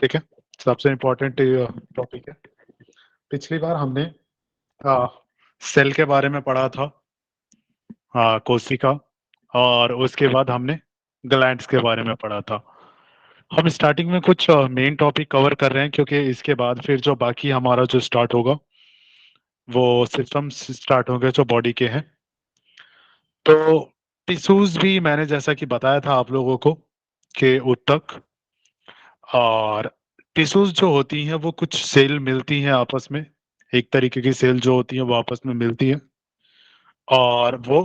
ठीक है, सबसे इम्पोर्टेंट टॉपिक है। पिछली बार हमने सेल के बारे में पढ़ा था, कोशिका, और उसके बाद हमने ग्लैंड्स के बारे में पढ़ा था। हम स्टार्टिंग में कुछ मेन टॉपिक कवर कर रहे हैं, क्योंकि इसके बाद फिर जो बाकी हमारा जो स्टार्ट होगा वो सिस्टम्स स्टार्ट होंगे जो बॉडी के हैं। तो टिश्यूज भी मैंने जैसा कि बताया था आप लोगों को कि ऊतक और टिश्यूज जो होती हैं वो कुछ सेल मिलती हैं आपस में। एक तरीके की सेल जो होती है वो आपस में मिलती है और वो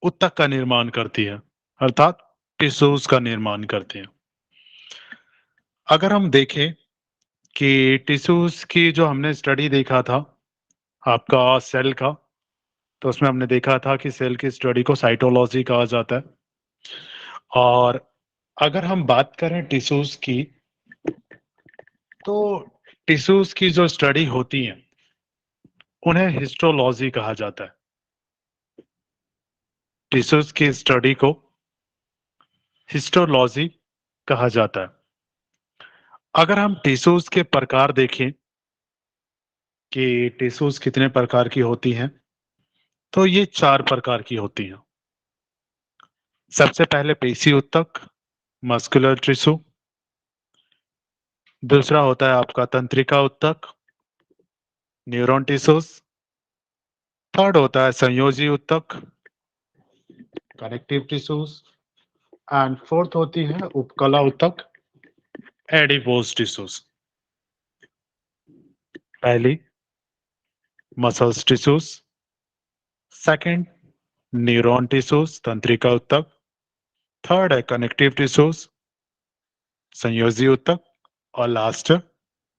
ऊतक का निर्माण करती है, अर्थात टिश्यूज का निर्माण करती हैं। अगर हम देखें कि टिश्यूज की जो हमने स्टडी देखा था आपका सेल का, तो उसमें हमने देखा था कि सेल की स्टडी को साइटोलॉजी कहा जाता है। और अगर हम बात करें टिश्यूज की, तो टिश्यूज की जो स्टडी होती है उन्हें हिस्टोलॉजी कहा जाता है। टिश्यूज की स्टडी को हिस्टोलॉजी कहा जाता है। अगर हम टिश्यूज के प्रकार देखें कि टिश्यूज कितने प्रकार की होती हैं, तो ये 4 प्रकार की होती हैं। सबसे पहले पेशी ऊतक, मस्कुलर टिश्यू। दूसरा होता है आपका तंत्रिका ऊतक, न्यूरॉन टिश्यूज। थर्ड होता है संयोजी ऊतक, कनेक्टिव टिश्यूज। एंड फोर्थ होती है उपकला ऊतक, एडिपोज टिश्यूज। पहली muscles tissues, second neuron tissues तंत्रिका ऊतक, थर्ड है कनेक्टिव टिश्यूज संयोजी ऊतक, और लास्ट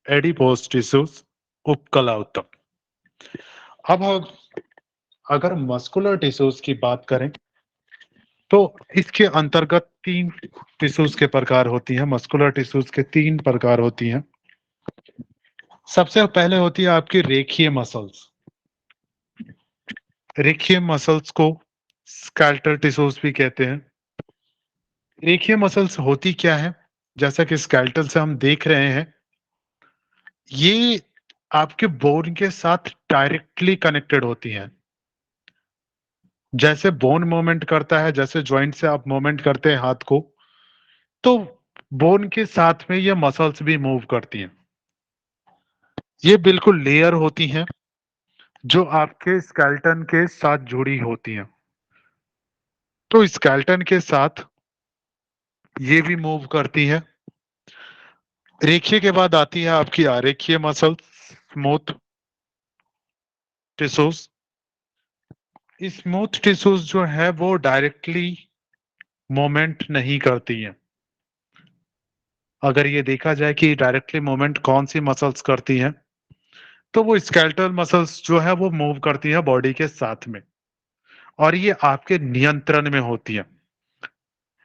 एडिपोज टिश्यूज उपकला ऊतक। अब अगर मस्कुलर टिश्यूज की बात करें तो इसके अंतर्गत 3 टिश्यूज के प्रकार होती हैं। मस्कुलर टिश्यूज के 3 प्रकार होती हैं। सबसे पहले होती है आपकी रेखीय मसल्स। रेखीय मसल्स को स्केलेटल टिश्यूज भी कहते हैं। रेखीय मसल्स होती क्या है, जैसा कि स्केलेटल से हम देख रहे हैं, ये आपके बोन के साथ डायरेक्टली कनेक्टेड होती हैं। जैसे बोन मूवमेंट करता है, जैसे जॉइंट से आप मूवमेंट करते हैं हाथ को, तो बोन के साथ में ये मसल्स भी मूव करती हैं। ये बिल्कुल लेयर होती हैं जो आपके स्केलेटन के साथ जुड़ी होती हैं। तो स्केलेटन के साथ ये भी मूव करती है। रेखीय के बाद आती है आपकी आरेखीय muscle, smooth tissues. Smooth tissues जो है वो डायरेक्टली मूवमेंट नहीं करती हैं। अगर ये देखा जाए कि डायरेक्टली मूवमेंट कौन सी मसल्स करती हैं, तो वो स्केलेटल मसल्स जो है वो मूव करती हैं बॉडी के साथ में, और ये आपके नियंत्रण में होती है।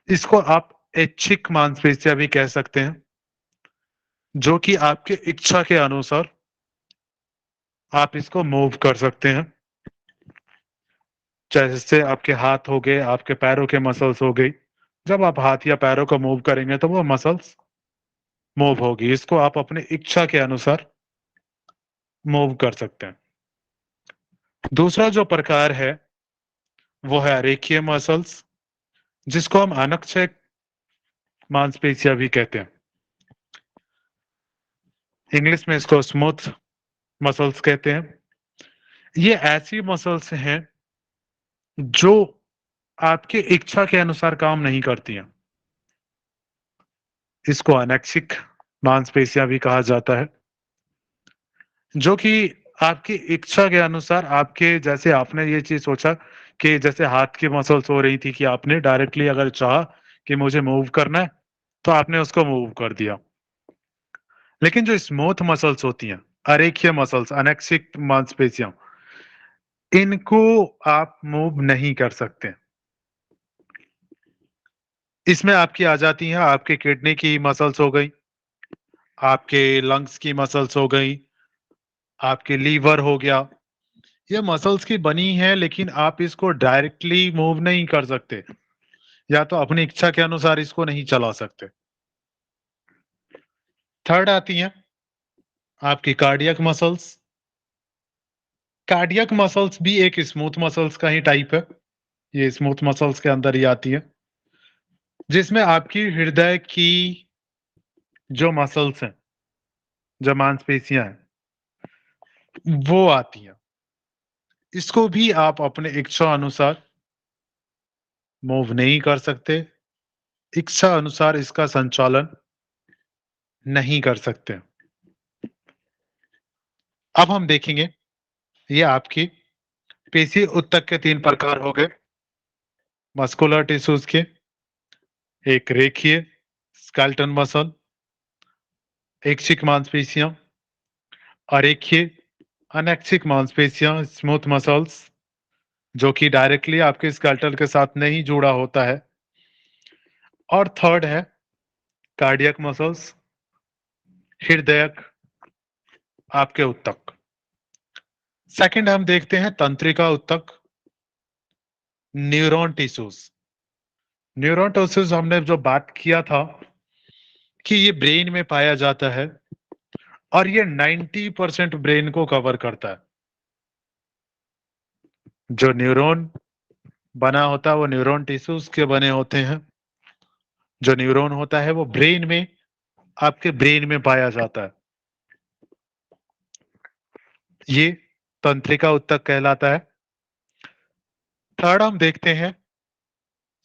इसको आप ऐच्छिक मांसपेशियां भी कह सकते हैं, जो कि आपके इच्छा के अनुसार आप इसको मूव कर सकते हैं। जैसे आपके हाथ हो गए, आपके पैरों के मसल्स हो गई, जब आप हाथ या पैरों को मूव करेंगे तो वो मसल्स मूव होगी। इसको आप अपनी इच्छा के अनुसार मूव कर सकते हैं। दूसरा जो प्रकार है वो है रेखीय मसल्स, जिसको हम अनक्षय मांसपेशियां भी कहते हैं। इंग्लिश में इसको स्मूथ मसल्स कहते हैं। ये ऐसी मसल्स हैं जो आपके इच्छा के अनुसार काम नहीं करती हैं। इसको अनैच्छिक मांसपेशियां भी कहा जाता है, जो कि आपकी इच्छा के अनुसार, आपके जैसे आपने ये चीज सोचा कि जैसे हाथ की मसल्स हो रही थी कि आपने डायरेक्टली अगर चाहा कि मुझे मूव करना है तो आपने उसको मूव कर दिया। लेकिन जो स्मूथ मसल्स होती हैं, अरेखीय मसल्स, अनैच्छिक मांसपेशियां, इनको आप मूव नहीं कर सकते। इसमें आपकी आ जाती हैं आपके किडनी की मसल्स हो गई, आपके लंग्स की मसल्स हो गई, आपके लीवर हो गया। ये मसल्स की बनी है, लेकिन आप इसको डायरेक्टली मूव नहीं कर सकते, या तो अपनी इच्छा के अनुसार इसको नहीं चला सकते। थर्ड आती हैं आपकी कार्डियक मसल्स। कार्डियक मसल्स भी एक स्मूथ मसल्स का ही टाइप है, ये स्मूथ मसल्स के अंदर ही आती है, जिसमें आपकी हृदय की जो मसल्स हैं, जो मांसपेशियां हैं, वो आती हैं। इसको भी आप अपने इच्छा अनुसार मूव नहीं कर सकते, इच्छा अनुसार इसका संचालन नहीं कर सकते। अब हम देखेंगे, ये आपकी पेशी ऊतक के 3 प्रकार हो गए, मस्कुलर टिश्यूज के, एक रेखीय स्केलेटन मसल, ऐच्छिक मांसपेशियां, अरेखीय अनैच्छिक मांसपेशियां स्मूथ मसल्स, जो कि डायरेक्टली आपके स्केलेटन के साथ नहीं जुड़ा होता है, और थर्ड है कार्डियक मसल्स, हृदयक आपके ऊतक। सेकंड हम देखते हैं तंत्रिका ऊतक, न्यूरॉन टिश्यूज। न्यूरॉन टिश्यूज हमने जो बात किया था कि ये ब्रेन में पाया जाता है और ये 90% ब्रेन को कवर करता है। जो न्यूरॉन बना होता है वो न्यूरॉन टिश्यूज के बने होते हैं। जो न्यूरॉन होता है वो ब्रेन में, आपके ब्रेन में पाया जाता है। ये तंत्रिका ऊतक कहलाता है। थर्ड हम देखते हैं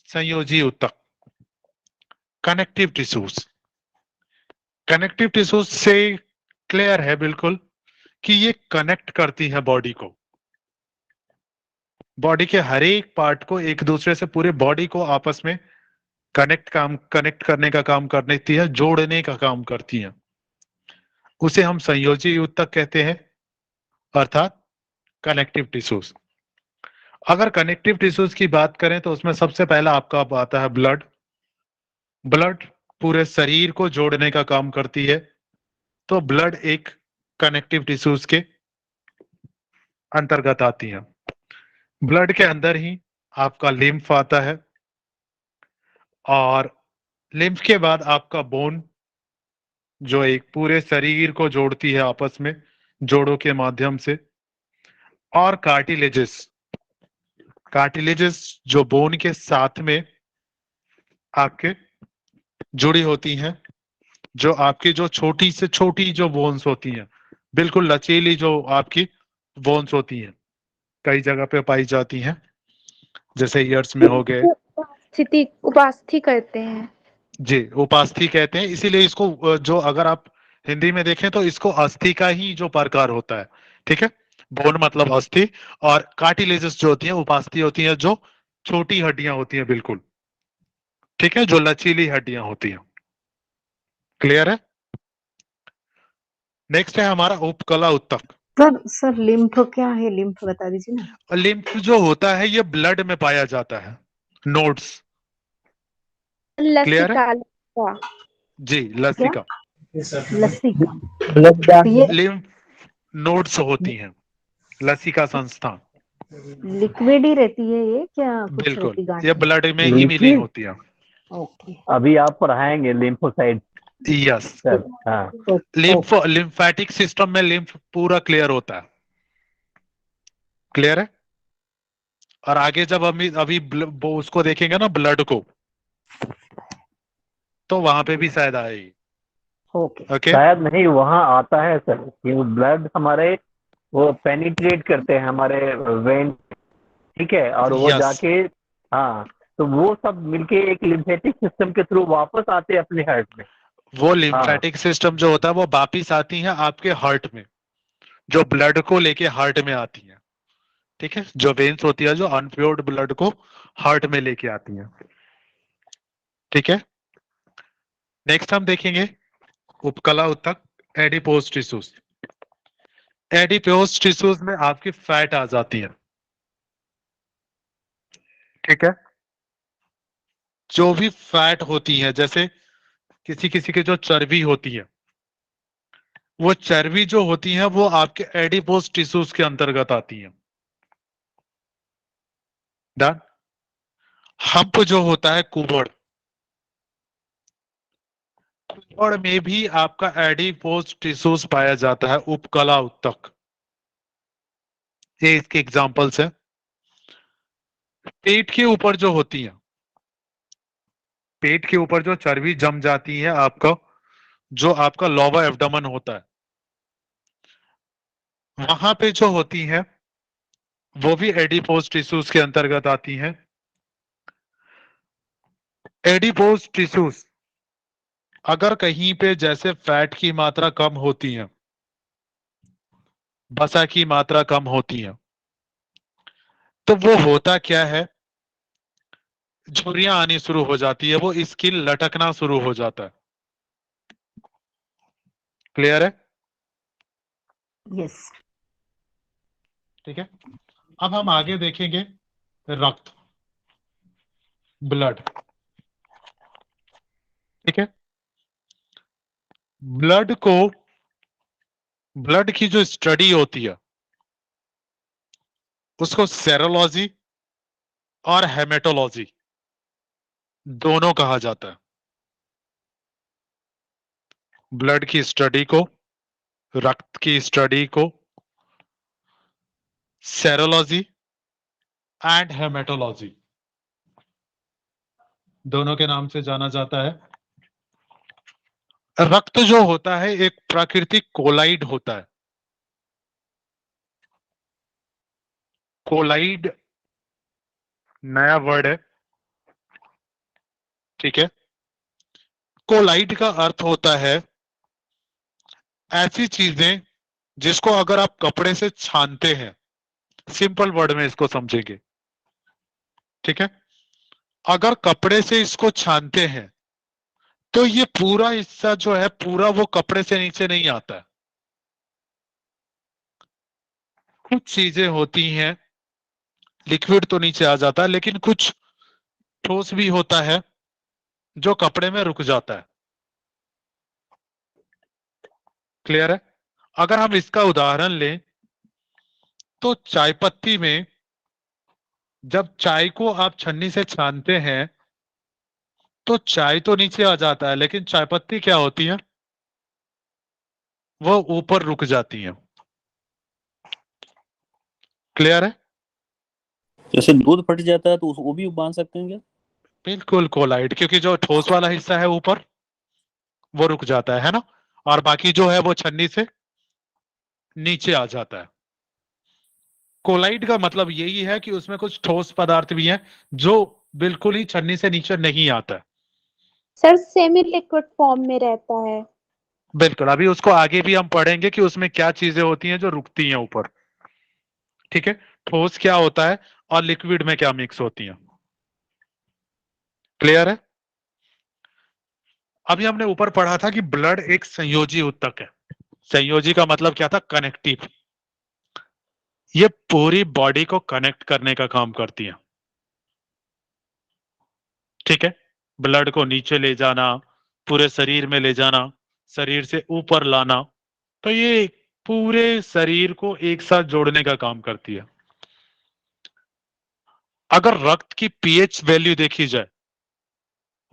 संयोजी ऊतक, कनेक्टिव टिश्यूज। कनेक्टिव टिश्यूज से क्लियर है बिल्कुल कि ये कनेक्ट करती है बॉडी को, बॉडी के हर एक पार्ट को एक दूसरे से, पूरे बॉडी को आपस में कनेक्ट करने का काम करती है, जोड़ने का काम करती है। उसे हम संयोजी ऊतक कहते हैं, अर्थात कनेक्टिव टिश्यूज। अगर कनेक्टिव टिश्यूज की बात करें तो उसमें सबसे पहला आपका आता है ब्लड। ब्लड पूरे शरीर को जोड़ने का काम करती है, तो ब्लड एक कनेक्टिव टिश्यूज के अंतर्गत आती है। ब्लड के अंदर ही आपका लिम्फ आता है, और लिम्फ के बाद आपका बोन, जो एक पूरे शरीर को जोड़ती है आपस में जोड़ों के माध्यम से, और कार्टिलेजेस। कार्टिलेजेस जो बोन के साथ में आपके जुड़ी होती हैं, जो आपकी जो छोटी से छोटी जो बोन्स होती हैं, बिल्कुल लचीली जो आपकी बोन्स होती हैं, कई जगह पे पाई जाती हैं, जैसे ईयर्स में हो गए। स्थिति उपास्थि करते हैं। जी, उपास्थि कहते हैं, इसीलिए इसको जो अगर आप हिंदी में देखें तो इसको अस्थि का ही जो प्रकार होता है, ठीक है। बोन मतलब अस्थि, और कार्टिलेजेस जो होती है उपास्थि होती है, जो छोटी हड्डियां होती हैं बिल्कुल, ठीक है, जो लचीली हड्डियां होती हैं। क्लियर है। नेक्स्ट है हमारा उपकला ऊतक। सर लिम्फ क्या है? लिम्फ बता दीजिए ना। और लिम्फ जो होता है ये ब्लड में पाया जाता है, नोड्स। क्लियर है। लसिका लसिका। जी, लसिका। लस्सी का लिम्फ नोड्स होती हैं, लसिका संस्था। लिक्विड ही रहती है ये, क्या कुछ बिल्कुल, रहती गांठ ये में? ब्लड में ही मिली होती है। ओके। अभी आप पढ़ाएंगे लिम्फोसाइट यस, सर। हाँ, लिम्फैटिक सिस्टम में लिम्फ पूरा क्लियर होता है। क्लियर है। और आगे जब हम अभी वो उसको देखेंगे ना, ब्लड को, तो वहां पे भी शायद आएगी। ओके। ओके। शायद नहीं, वहाँ आता है सर, कि ब्लड हमारे वो पेनिट्रेट करते हैं हमारे वेन, ठीक है, और वो यस, जाके, हाँ, तो वो सब मिलके एक लिम्फेटिक सिस्टम के थ्रू वापस आते हैं अपने हार्ट में। वो हाँ, लिम्फैटिक सिस्टम जो होता है वो वापिस आती है आपके हार्ट में, जो ब्लड को लेके हार्ट में आती है, ठीक है। जो वेन्स होती है जो अनप्योर्ड ब्लड को हार्ट में लेके आती है, ठीक है। नेक्स्ट हम देखेंगे उपकला ऊतक, एडिपोज टिश्यूज। एडिपोज टिश्यूज में आपकी फैट आ जाती है, ठीक है। जो भी फैट होती है, जैसे किसी किसी की जो चर्बी होती है, वो चर्बी जो होती है वो आपके एडिपोज टिश्यूज के अंतर्गत आती है। डन। हम्प जो होता है कुबड़, और में भी आपका एडिपोज टिश्यूज पाया जाता है उपकला तक। ये इसके एग्जांपल्स है। पेट के ऊपर जो होती है, पेट के ऊपर जो चर्बी जम जाती है आपका, जो आपका लोअर एब्डोमेन होता है, वहां पे जो होती है वो भी एडिपोज टिश्यूज के अंतर्गत आती हैं। एडिपोज टिश्यूज अगर कहीं पे जैसे फैट की मात्रा कम होती है, वसा की मात्रा कम होती है, तो वो होता क्या है, झुर्रियां आनी शुरू हो जाती है, वो स्किन लटकना शुरू हो जाता है। क्लियर है? यस। ठीक है। अब हम आगे देखेंगे रक्त, ब्लड। ठीक है। ब्लड को, ब्लड की जो स्टडी होती है उसको सेरोलॉजी और हेमेटोलॉजी दोनों कहा जाता है। ब्लड की स्टडी को, रक्त की स्टडी को सेरोलॉजी एंड हेमेटोलॉजी दोनों के नाम से जाना जाता है। रक्त जो होता है एक प्राकृतिक कोलाइड होता है। कोलाइड नया वर्ड है। ठीक है। कोलाइड का अर्थ होता है ऐसी चीजें जिसको अगर आप कपड़े से छानते हैं, सिंपल वर्ड में इसको समझेंगे। ठीक है। अगर कपड़े से इसको छानते हैं तो ये पूरा हिस्सा जो है पूरा वो कपड़े से नीचे नहीं आता है। कुछ चीजें होती हैं, लिक्विड तो नीचे आ जाता है लेकिन कुछ ठोस भी होता है जो कपड़े में रुक जाता है। क्लियर है? अगर हम इसका उदाहरण लें तो चाय पत्ती में जब चाय को आप छन्नी से छानते हैं तो चाय तो नीचे आ जाता है लेकिन चाय पत्ती क्या होती है, वो ऊपर रुक जाती है। क्लियर है? जैसे दूध फट जाता है तो वो भी बांध सकते हैं क्या? बिल्कुल कोलाइड, क्योंकि जो ठोस वाला हिस्सा है ऊपर वो रुक जाता है ना, और बाकी जो है वो छन्नी से नीचे आ जाता है। कोलाइड का मतलब यही है कि उसमें कुछ ठोस पदार्थ भी हैं जो बिल्कुल ही छन्नी से नीचे नहीं आता है। सर सेमी लिक्विड फॉर्म में रहता है। बिल्कुल, अभी उसको आगे भी हम पढ़ेंगे कि उसमें क्या चीजें होती हैं जो रुकती हैं ऊपर। ठीक है। ठोस क्या होता है और लिक्विड में क्या मिक्स होती हैं। क्लियर है? अभी हमने ऊपर पढ़ा था कि ब्लड एक संयोजी ऊतक है। संयोजी का मतलब क्या था? कनेक्टिव। ये पूरी बॉडी को कनेक्ट करने का काम करती है। ठीक है। ब्लड को नीचे ले जाना, पूरे शरीर में ले जाना, शरीर से ऊपर लाना, तो ये पूरे शरीर को एक साथ जोड़ने का काम करती है। अगर रक्त की पीएच वैल्यू देखी जाए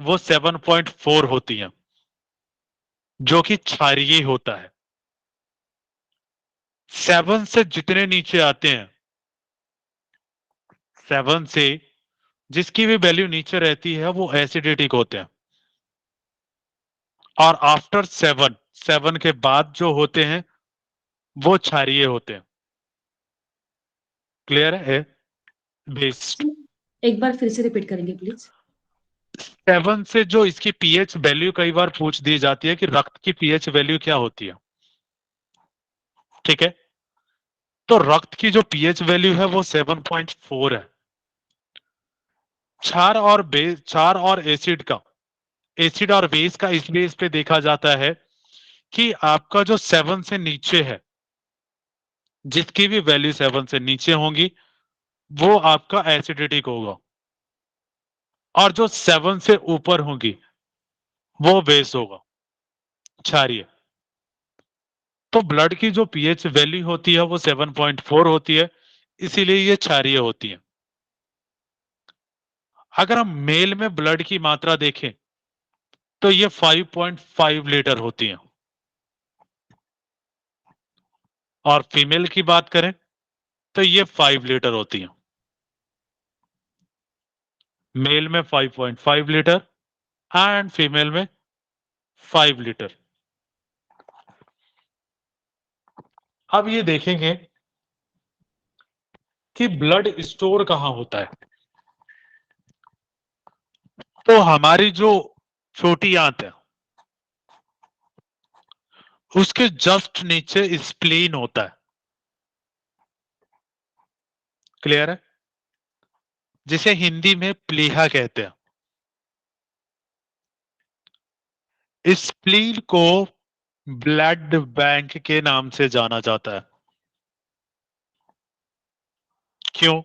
वो 7.4 होती है, जो कि क्षारीय होता है। 7 से जितने नीचे आते हैं, 7 से जिसकी भी वैल्यू नीचे रहती है वो एसिडिटिक होते हैं, और आफ्टर 7, 7 के बाद जो होते हैं वो क्षारीय होते हैं। क्लियर है? बेस्ड एक बार फिर से रिपीट करेंगे प्लीज। 7 से जो इसकी पीएच वैल्यू कई बार पूछ दी जाती है कि रक्त की पीएच वैल्यू क्या होती है। ठीक है। तो रक्त की जो पीएच वैल्यू है वो 7.4 है। क्षार और एसिड का, एसिड और बेस का इस बेस पे देखा जाता है कि आपका जो 7 से नीचे है, जिसकी भी वैल्यू 7 से नीचे होंगी वो आपका एसिडिटिक होगा, और जो 7 से ऊपर होंगी वो बेस होगा, क्षारीय। तो ब्लड की जो पीएच वैल्यू होती है वो 7.4 होती है, इसीलिए ये क्षारीय होती है। अगर हम मेल में ब्लड की मात्रा देखें तो ये 5.5 लीटर होती हैं। और फीमेल की बात करें तो ये 5 लीटर होती हैं। मेल में 5.5 लीटर एंड फीमेल में 5 लीटर। अब ये देखेंगे कि ब्लड स्टोर कहां होता है। तो हमारी जो छोटी आंत है उसके जस्ट नीचे स्प्लीन होता है। क्लियर है? जिसे हिंदी में प्लीहा कहते हैं। स्प्लीन को ब्लड बैंक के नाम से जाना जाता है। क्यों?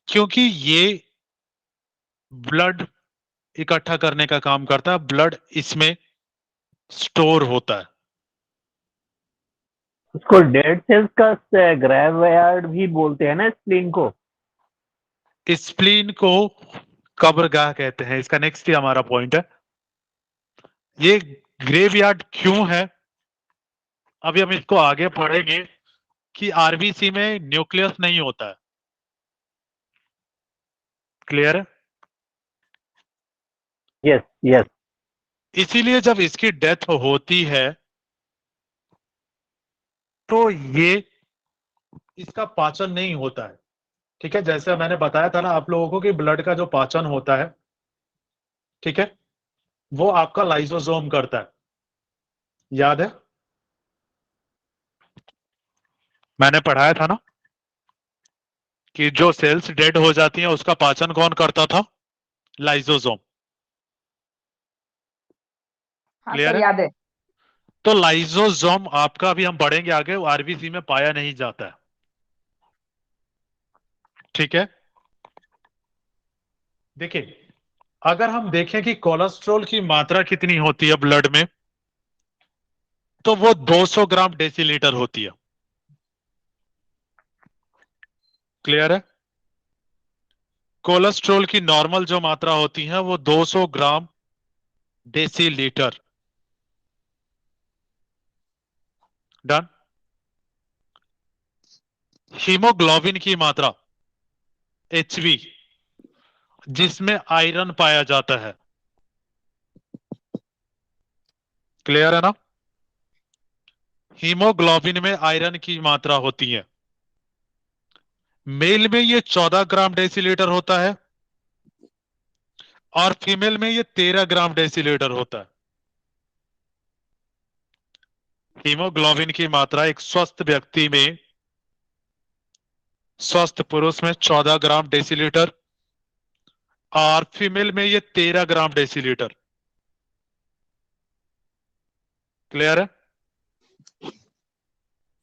क्योंकि ये ब्लड इकट्ठा करने का काम करता है। ब्लड इसमें स्टोर होता है। उसको डेड सेल्स का ग्रेवयार्ड भी बोलते हैं ना स्प्लीन को। स्प्लीन को कब्रगाह कहते हैं। इसका नेक्स्ट ही हमारा पॉइंट है। ये ग्रेवयार्ड क्यों है, अभी हम इसको आगे पढ़ेंगे कि आरबीसी में न्यूक्लियस नहीं होता है। क्लियर है? Yes yes. इसीलिए जब इसकी डेथ होती है तो ये इसका पाचन नहीं होता है। ठीक है, जैसे मैंने बताया था ना आप लोगों को कि ब्लड का जो पाचन होता है, ठीक है, वो आपका लाइसोसोम करता है। याद है? मैंने पढ़ाया था ना कि जो सेल्स डेड हो जाती हैं उसका पाचन कौन करता था? लाइसोसोम। हाँ क्लियर सर, है? याद है। तो लाइसोसोम आपका, अभी हम पढ़ेंगे आगे, आरबीसी में पाया नहीं जाता है। ठीक है, देखिए अगर हम देखें कि कोलेस्ट्रॉल की मात्रा कितनी होती है ब्लड में, तो वो 200 ग्राम डेसीलीटर होती है। क्लियर है? कोलेस्ट्रॉल की नॉर्मल जो मात्रा होती है वो 200 ग्राम डेसीलीटर। डन। हीमोग्लोबिन की मात्रा एचबी, जिसमें आयरन पाया जाता है। क्लियर है ना? हीमोग्लोबिन में आयरन की मात्रा होती है। मेल में ये 14 ग्राम डेसीलीटर होता है और फीमेल में ये 13 ग्राम डेसीलीटर होता है। हीमोग्लोबिन की मात्रा एक स्वस्थ व्यक्ति में, स्वस्थ पुरुष में 14 ग्राम डेसीलीटर और फीमेल में ये 13 ग्राम डेसीलीटर। क्लियर है?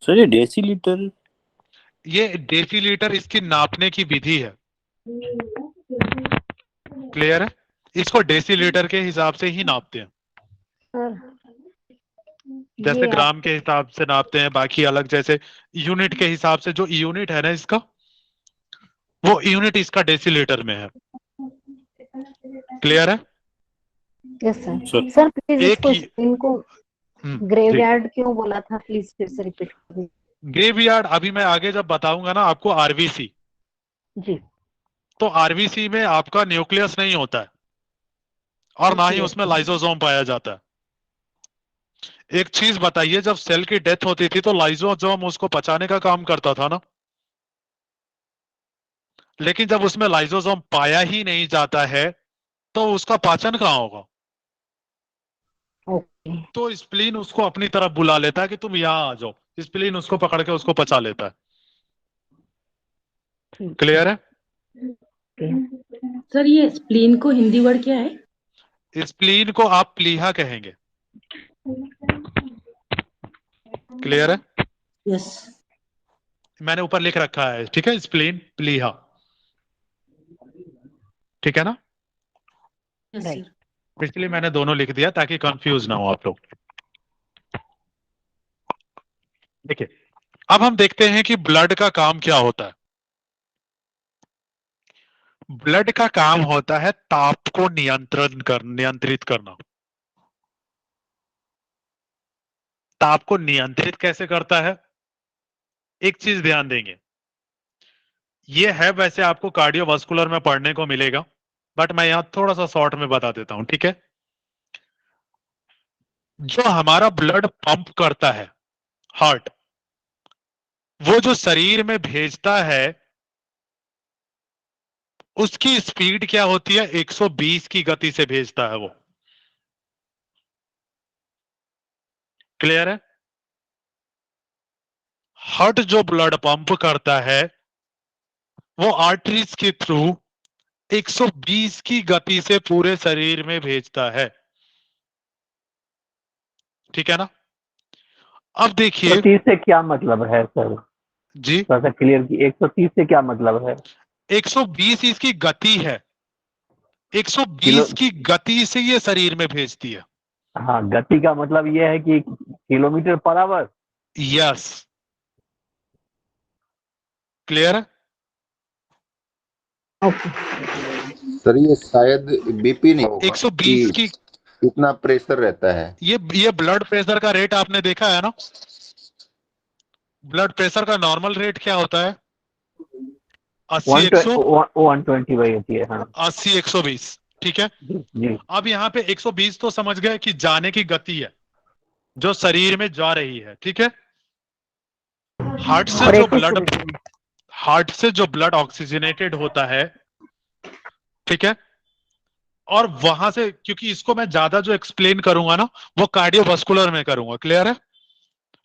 सर ये डेसीलीटर? ये डेसीलीटर इसकी नापने की विधि है। क्लियर है? इसको डेसीलीटर के हिसाब से ही नापते हैं। सर जैसे ये आप ग्राम के हिसाब से नापते हैं, बाकी अलग जैसे यूनिट के हिसाब से, जो यूनिट है ना इसका, वो यूनिट इसका डेसीलीटर में है। क्लियर है? Yes sir. Sir sir please एक इसको स्क्रीन को जी। ग्रेवयार्ड क्यों बोला था, प्लीज फिर से रिपीट कर दीजिए। ग्रेवयार्ड अभी मैं आगे जब बताऊंगा ना आपको आरबीसी, जी। तो आरबीसी में आपका न्यूक्लियस नहीं होता है और ना ही ओके उसमें ओके। लाइसोसोम पाया जाता है। एक चीज बताइए, जब सेल की डेथ होती थी तो लाइसोसोम उसको पचाने का काम करता था ना, लेकिन जब उसमें लाइसोसोम पाया ही नहीं जाता है तो उसका पाचन कहां होगा? ओके तो स्प्लीन उसको अपनी तरफ बुला लेता है कि तुम यहां आ जाओ। स्प्लीन उसको पकड़ के उसको पचा लेता है। ठीक क्लियर है? ओके। सर ये स्प्लीन को हिंदी वर्ड क्या है? स्प्लीन को आप प्लीहा कहेंगे। क्लियर है? यस। मैंने ऊपर लिख रखा है, ठीक है, स्प्लीन प्लीहा। ठीक है ना? Yes right. सर। इसलिए मैंने दोनों लिख दिया ताकि कंफ्यूज ना हो आप लोग। देखिए अब हम देखते हैं कि ब्लड का काम क्या होता है। ब्लड का काम होता है ताप को नियंत्रित करना। ताप को नियंत्रित कैसे करता है? एक चीज ध्यान देंगे, ये है वैसे आपको कार्डियोवास्कुलर में पढ़ने को मिलेगा, बट मैं यहां थोड़ा सा शॉर्ट में बता देता हूं, ठीक है। जो हमारा ब्लड पंप करता है हार्ट, वो जो शरीर में भेजता है उसकी स्पीड क्या होती है? 120 की गति से भेजता है वो। क्लियर है? हार्ट जो ब्लड पंप करता है वो आर्टरीज के थ्रू 120 की गति से पूरे शरीर में भेजता है, ठीक है ना। अब देखिए 130 से क्या मतलब है सर? जी, थोड़ा सा क्लियर की, 130 से क्या मतलब है? 120 इसकी गति है, किलो 120 की गति से ये शरीर में भेजती है। हाँ, गति का मतलब ये है कि kilometre per hour. Yes, clear है? ओके। सर ये शायद बीपी नहीं होगा 120 की, इतना प्रेशर रहता है। ये ब्लड प्रेशर का रेट आपने देखा है ना? ब्लड प्रेशर का नॉर्मल रेट क्या होता है? 120 होती है। हाँ 80-120, ठीक है। जी। अब यहाँ पे 120 तो समझ गए कि जाने की गति है जो शरीर में जा रही है, ठीक है। हार्ट से और जो 21 ब्लड हार्ट से जो ब्लड ऑक्सीजनेटेड होता है, ठीक है, और वहां से, क्योंकि इसको मैं ज्यादा जो एक्सप्लेन करूंगा ना वो कार्डियोवास्कुलर में करूंगा, क्लियर है?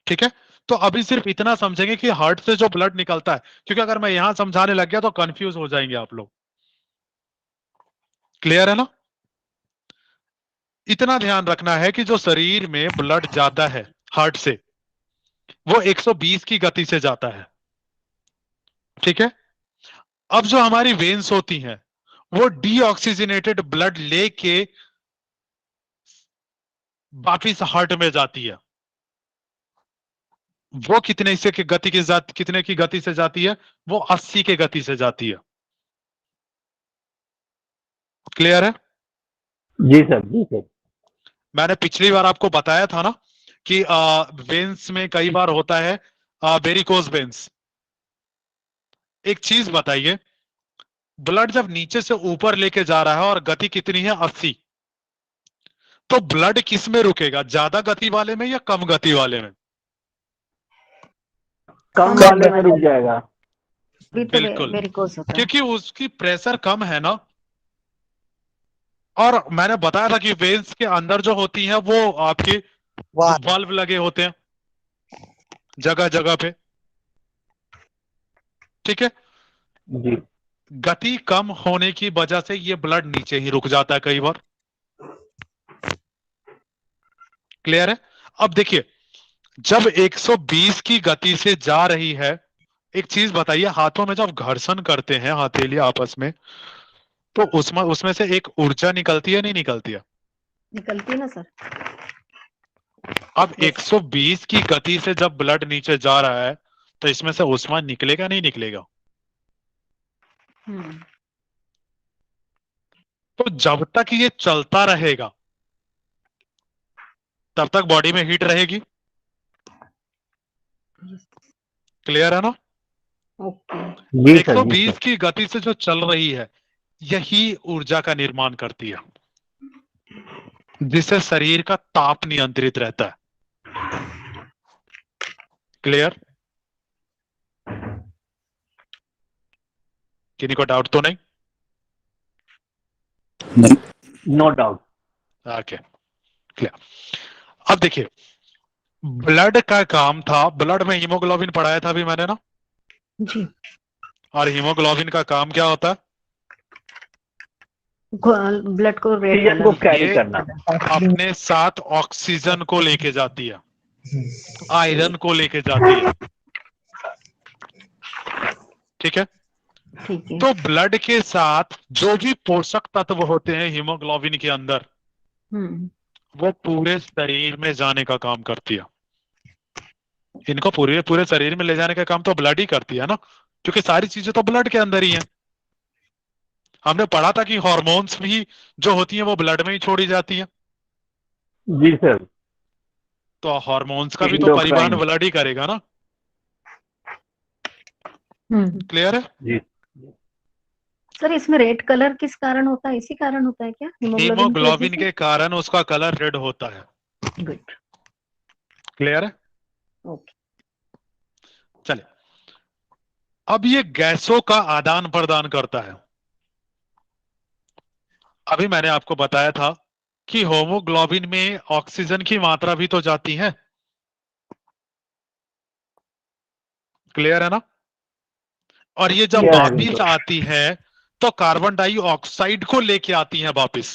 ठीक है। तो अभी सिर्फ इतना समझेंगे कि हार्ट से जो ब्लड निकलता है, क्योंकि अगर मैं यहां समझाने लग गया तो कंफ्यूज हो जाएंगे आप लोग। क्लियर है ना? इतना ध्यान रखना है कि जो शरीर में ब्लड जाता है हार्ट से वो 120 की गति से जाता है, ठीक है। अब जो हमारी वेन्स होती हैं वो डीऑक्सीजनेटेड ब्लड लेके वापिस हार्ट में जाती है। वो कितने की गति से जाती है? वो 80 के गति से जाती है। क्लियर है? जी सर, जी सर। मैंने पिछली बार आपको बताया था ना कि वेन्स में कई बार होता है वेरिकोज वेन्स। एक चीज बताइए, ब्लड जब नीचे से ऊपर लेके जा रहा है और गति कितनी है? 80, तो ब्लड किस में रुकेगा? ज्यादा गति वाले में या कम गति वाले में? कम वाले में रुक जाएगा। भी तो बिल्कुल, वेरिकोज होता है। क्योंकि उसकी प्रेशर कम है ना। और मैंने बताया था कि वेन्स के अंदर जो होती हैं वो आपके वाल्व लगे होते हैं जगह जगह पे, ठीक है। जी गति कम होने की वजह से ये ब्लड नीचे ही रुक जाता है कई बार। क्लियर है? अब देखिए, जब 120 की गति से जा रही है, एक चीज बताइए, हाथों में जब घर्षण करते हैं हथेली आपस में, तो उसमें से एक ऊर्जा निकलती है, नहीं निकलती है? निकलती है ना सर। अब 120 की गति से जब ब्लड नीचे जा रहा है तो इसमें से ऊष्मा निकलेगा, नहीं निकलेगा? तो जब तक ये चलता रहेगा तब तक बॉडी में हीट रहेगी। क्लियर है ना? ओके। जी सर, जी 120 सर। की गति से जो चल रही है यही ऊर्जा का निर्माण करती है, जिससे शरीर का ताप नियंत्रित रहता है। क्लियर? किसी को डाउट तो नहीं? नहीं। No doubt. Okay, clear. अब देखिए, ब्लड का काम था, ब्लड में हीमोग्लोबिन पढ़ाया था अभी मैंने ना। जी। और हीमोग्लोबिन का काम क्या होता है? ब्लड को रेड ऑक्सीजन को कैरी ये करना। अपने साथ ऑक्सीजन को लेके जाती है, आयरन को लेके जाती है, ठीक है। ठीक है। तो ब्लड के साथ जो भी पोषक तत्व होते हैं हीमोग्लोबिन के अंदर, वो पूरे शरीर में जाने का काम करती है। इनको पूरे पूरे शरीर में ले जाने का काम तो ब्लड ही करती है ना, क्योंकि सारी चीजें तो ब्लड के अंदर ही हैं। हमने पढ़ा था कि हॉर्मोन्स भी जो होती हैं वो ब्लड में ही छोड़ी जाती हैं, जी सर। तो हॉर्मोन्स का भी तो परिवहन इंडोक्राइन। ब्लड ही करेगा ना। हम्म। क्लियर है? जी। सर इसमें रेड कलर किस कारण होता है? इसी कारण होता है क्या, हीमोग्लोबिन की वजह हीमोग्लोबिन से? के कारण उसका कलर रेड होता है। गुड। क्लियर है? ओके। चले, अब ये गैसों का आदान प्रदान करता है। अभी मैंने आपको बताया था कि होमोग्लोबिन में ऑक्सीजन की मात्रा भी तो जाती है। क्लियर है ना? और ये जब क्लियर है वापिस बिल्कुल। आती है तो कार्बन डाइऑक्साइड को लेके आती है वापिस।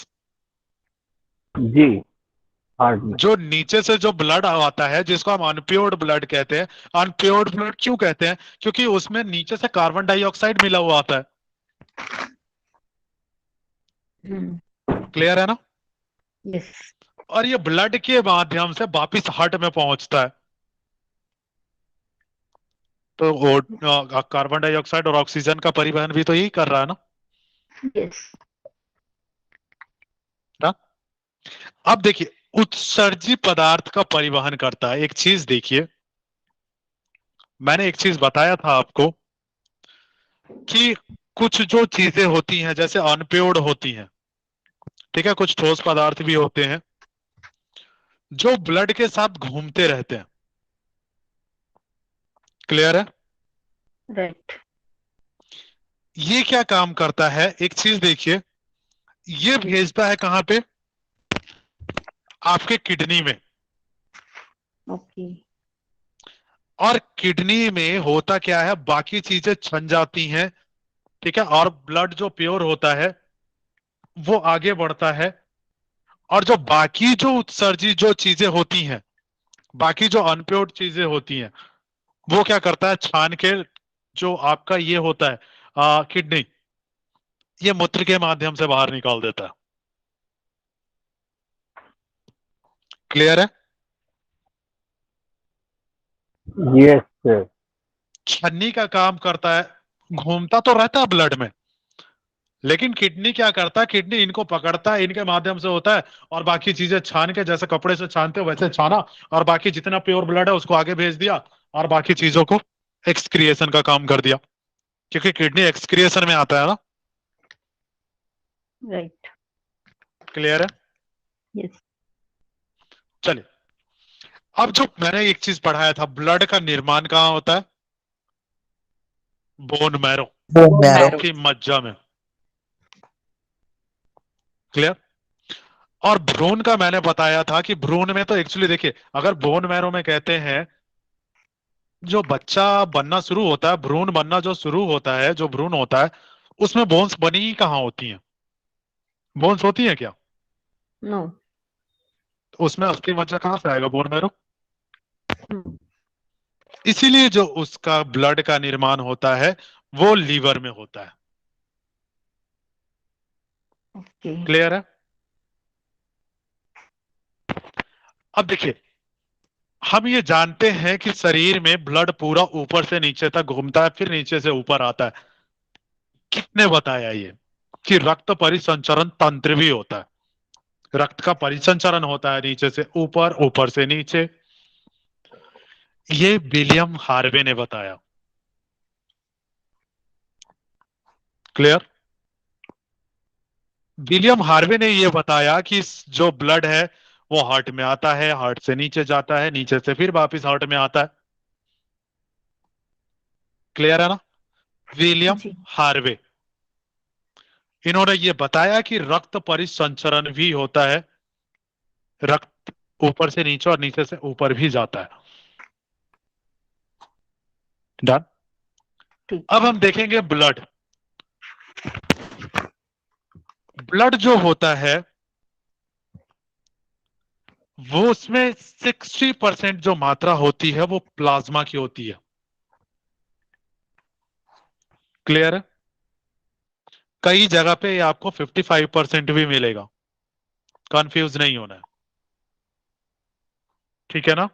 जी, हार्ट में। जो नीचे से जो ब्लड आता है जिसको हम अनप्योर्ड ब्लड कहते हैं। अनप्योर्ड ब्लड क्यों कहते हैं? क्योंकि उसमें नीचे से कार्बन डाइऑक्साइड मिला हुआ आता है। क्लियर है ना? यस। और ये ब्लड के माध्यम से वापिस हार्ट में पहुंचता है। तो वो कार्बन डाइऑक्साइड और ऑक्सीजन का परिवहन भी तो यही कर रहा है ना। यस। ना? अब देखिए, उत्सर्जी पदार्थ का परिवहन करता है। एक चीज देखिए, मैंने एक चीज बताया था आपको कि कुछ जो चीजें होती हैं जैसे अनप्योर्ड होती हैं, ठीक है, कुछ ठोस पदार्थ भी होते हैं जो ब्लड के साथ घूमते रहते हैं। क्लियर है? राइट। ये क्या काम करता है, एक चीज देखिए, ये भेजता है कहां पे? आपके किडनी में। ओके। और किडनी में होता क्या है, बाकी चीजें छन जाती हैं, ठीक है, और ब्लड जो प्योर होता है वो आगे बढ़ता है। और जो बाकी जो उत्सर्जी जो चीजें होती हैं, बाकी जो अनप्योर्ड चीजें होती हैं, वो क्या करता है, छान के जो आपका ये होता है किडनी, ये मूत्र के माध्यम से बाहर निकाल देता है। क्लियर है? Yes sir. छन्नी का काम करता है, घूमता तो रहता है ब्लड में, लेकिन किडनी क्या करता है, किडनी इनको पकड़ता है, इनके माध्यम से होता है, और बाकी चीजें छान के, जैसे कपड़े से छानते हो वैसे छाना, और बाकी जितना प्योर ब्लड है उसको आगे भेज दिया, और बाकी चीजों को एक्सक्रिएशन का काम कर दिया, क्योंकि किडनी एक्सक्रिएशन में आता है ना। राइट। क्लियर है? यस। चलिए, अब जो मैंने एक चीज पढ़ाया था, ब्लड का निर्माण कहाँ होता है? Bone marrow, bone marrow. आपकी मज्जा में। क्लियर? और भ्रूण का मैंने बताया था कि भ्रूण में तो एक्चुअली देखिए, अगर बोन मैरो में कहते हैं जो बच्चा बनना शुरू होता है, भ्रूण बनना जो शुरू होता है, जो भ्रूण होता है, उसमें बोन्स बनी ही कहाँ होती हैं? बोन्स होती हैं क्या? नो। तो उसमें अस्थि मज्जा कहाँ से आएगा, बोन मैरो? इसीलिए जो उसका ब्लड का निर्माण होता है वो लीवर में होता है। ओके। क्लियर है? अब देखिए, हम ये जानते हैं कि शरीर में ब्लड पूरा ऊपर से नीचे तक घूमता है, फिर नीचे से ऊपर आता है। किसने बताया ये कि रक्त परिसंचरण तंत्र भी होता है? रक्त का परिसंचरण होता है नीचे से ऊपर, ऊपर से नीचे। ये विलियम हार्वे ने बताया। क्लियर? विलियम हार्वे ने ये बताया कि जो ब्लड है वो हार्ट में आता है, हार्ट से नीचे जाता है, नीचे से फिर वापस हार्ट में आता है। क्लियर है ना? विलियम जी। हार्वे, इन्होंने ये बताया कि रक्त परिसंचरण भी होता है, रक्त ऊपर से नीचे और नीचे से ऊपर भी जाता है। डन? ठीक अब है। हम देखेंगे ब्लड। ब्लड जो होता है वो उसमें 60% जो मात्रा होती है वो प्लाज्मा की होती है। क्लियर है? कई जगह पे आपको 55% भी मिलेगा, कंफ्यूज नहीं होना है। ठीक है ना?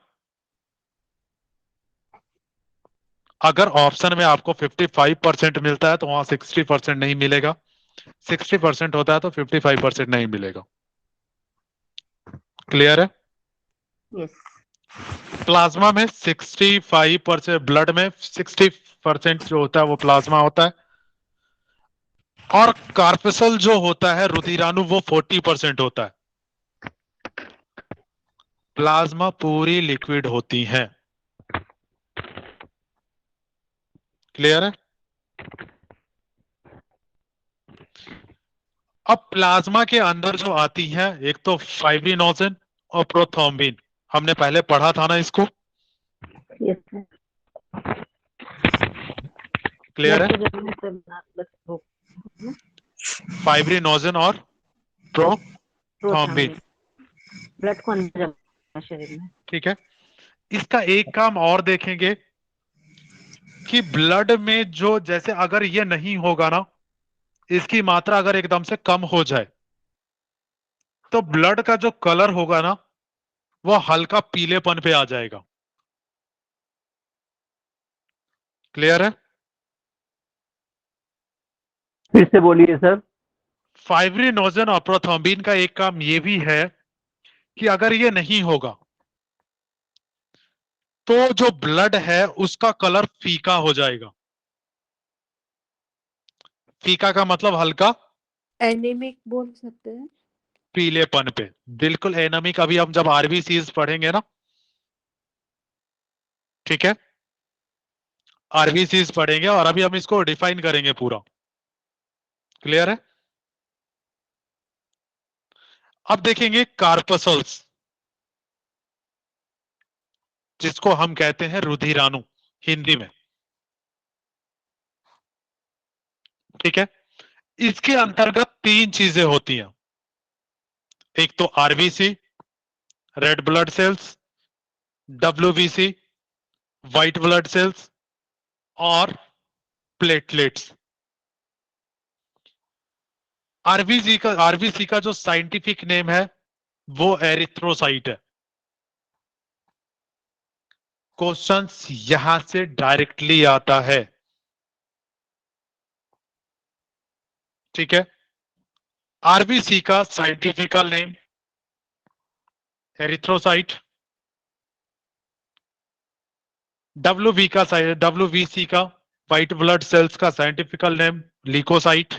अगर ऑप्शन में आपको 55% मिलता है तो वहां 60% नहीं मिलेगा, 60% होता है तो 55% नहीं मिलेगा। क्लियर है? यस। प्लाज्मा में 65%, ब्लड में 60% जो होता है वो प्लाज्मा होता है, और कार्पसल जो होता है रुधिराणु वो 40% होता है। प्लाज्मा पूरी लिक्विड होती है। क्लियर है? अब प्लाज्मा के अंदर जो आती है, एक तो फाइब्रिनोजन और प्रोथ्रोम्बिन, हमने पहले पढ़ा था ना इसको। Yes sir. क्लियर है? प्रोथ्रोम्बिन। फाइब्रिनोजन और प्रोथ्रोम्बिन। ब्लड को अंदर जमा शरीर में। ठीक है। इसका एक काम और देखेंगे कि ब्लड में जो, जैसे अगर ये नहीं होगा ना, इसकी मात्रा अगर एकदम से कम हो जाए तो ब्लड का जो कलर होगा ना वो हल्का पीलेपन पे आ जाएगा। क्लियर है? फिर से बोलिए सर। फाइब्रिनोजन और प्रोथ्रोम्बिन का एक काम ये भी है कि अगर ये नहीं होगा तो जो ब्लड है उसका कलर फीका हो जाएगा। फीका का मतलब हल्का एनीमिक बोल सकते हैं। पीलेपन पे, बिल्कुल एनामिक। अभी हम जब आरबीसीज पढ़ेंगे ना, ठीक है, आरबीसीज पढ़ेंगे और अभी हम इसको डिफाइन करेंगे पूरा। क्लियर है? अब देखेंगे कार्पसल्स, जिसको हम कहते हैं रुधिराणु हिंदी में। ठीक है, इसके अंतर्गत तीन चीजें होती हैं। एक तो RBC, red blood cells, WBC, white blood cells, और प्लेटलेट्स। आरबीसी का जो साइंटिफिक नेम है वो एरिथ्रोसाइट है। क्वेश्चंस यहां से डायरेक्टली आता है। ठीक है, आरबीसी का साइंटिफिकल नेम एरिथ्रोसाइट, डब्ल्यूबीसी का, व्हाइट ब्लड सेल्स का साइंटिफिकल नेम लीकोसाइट,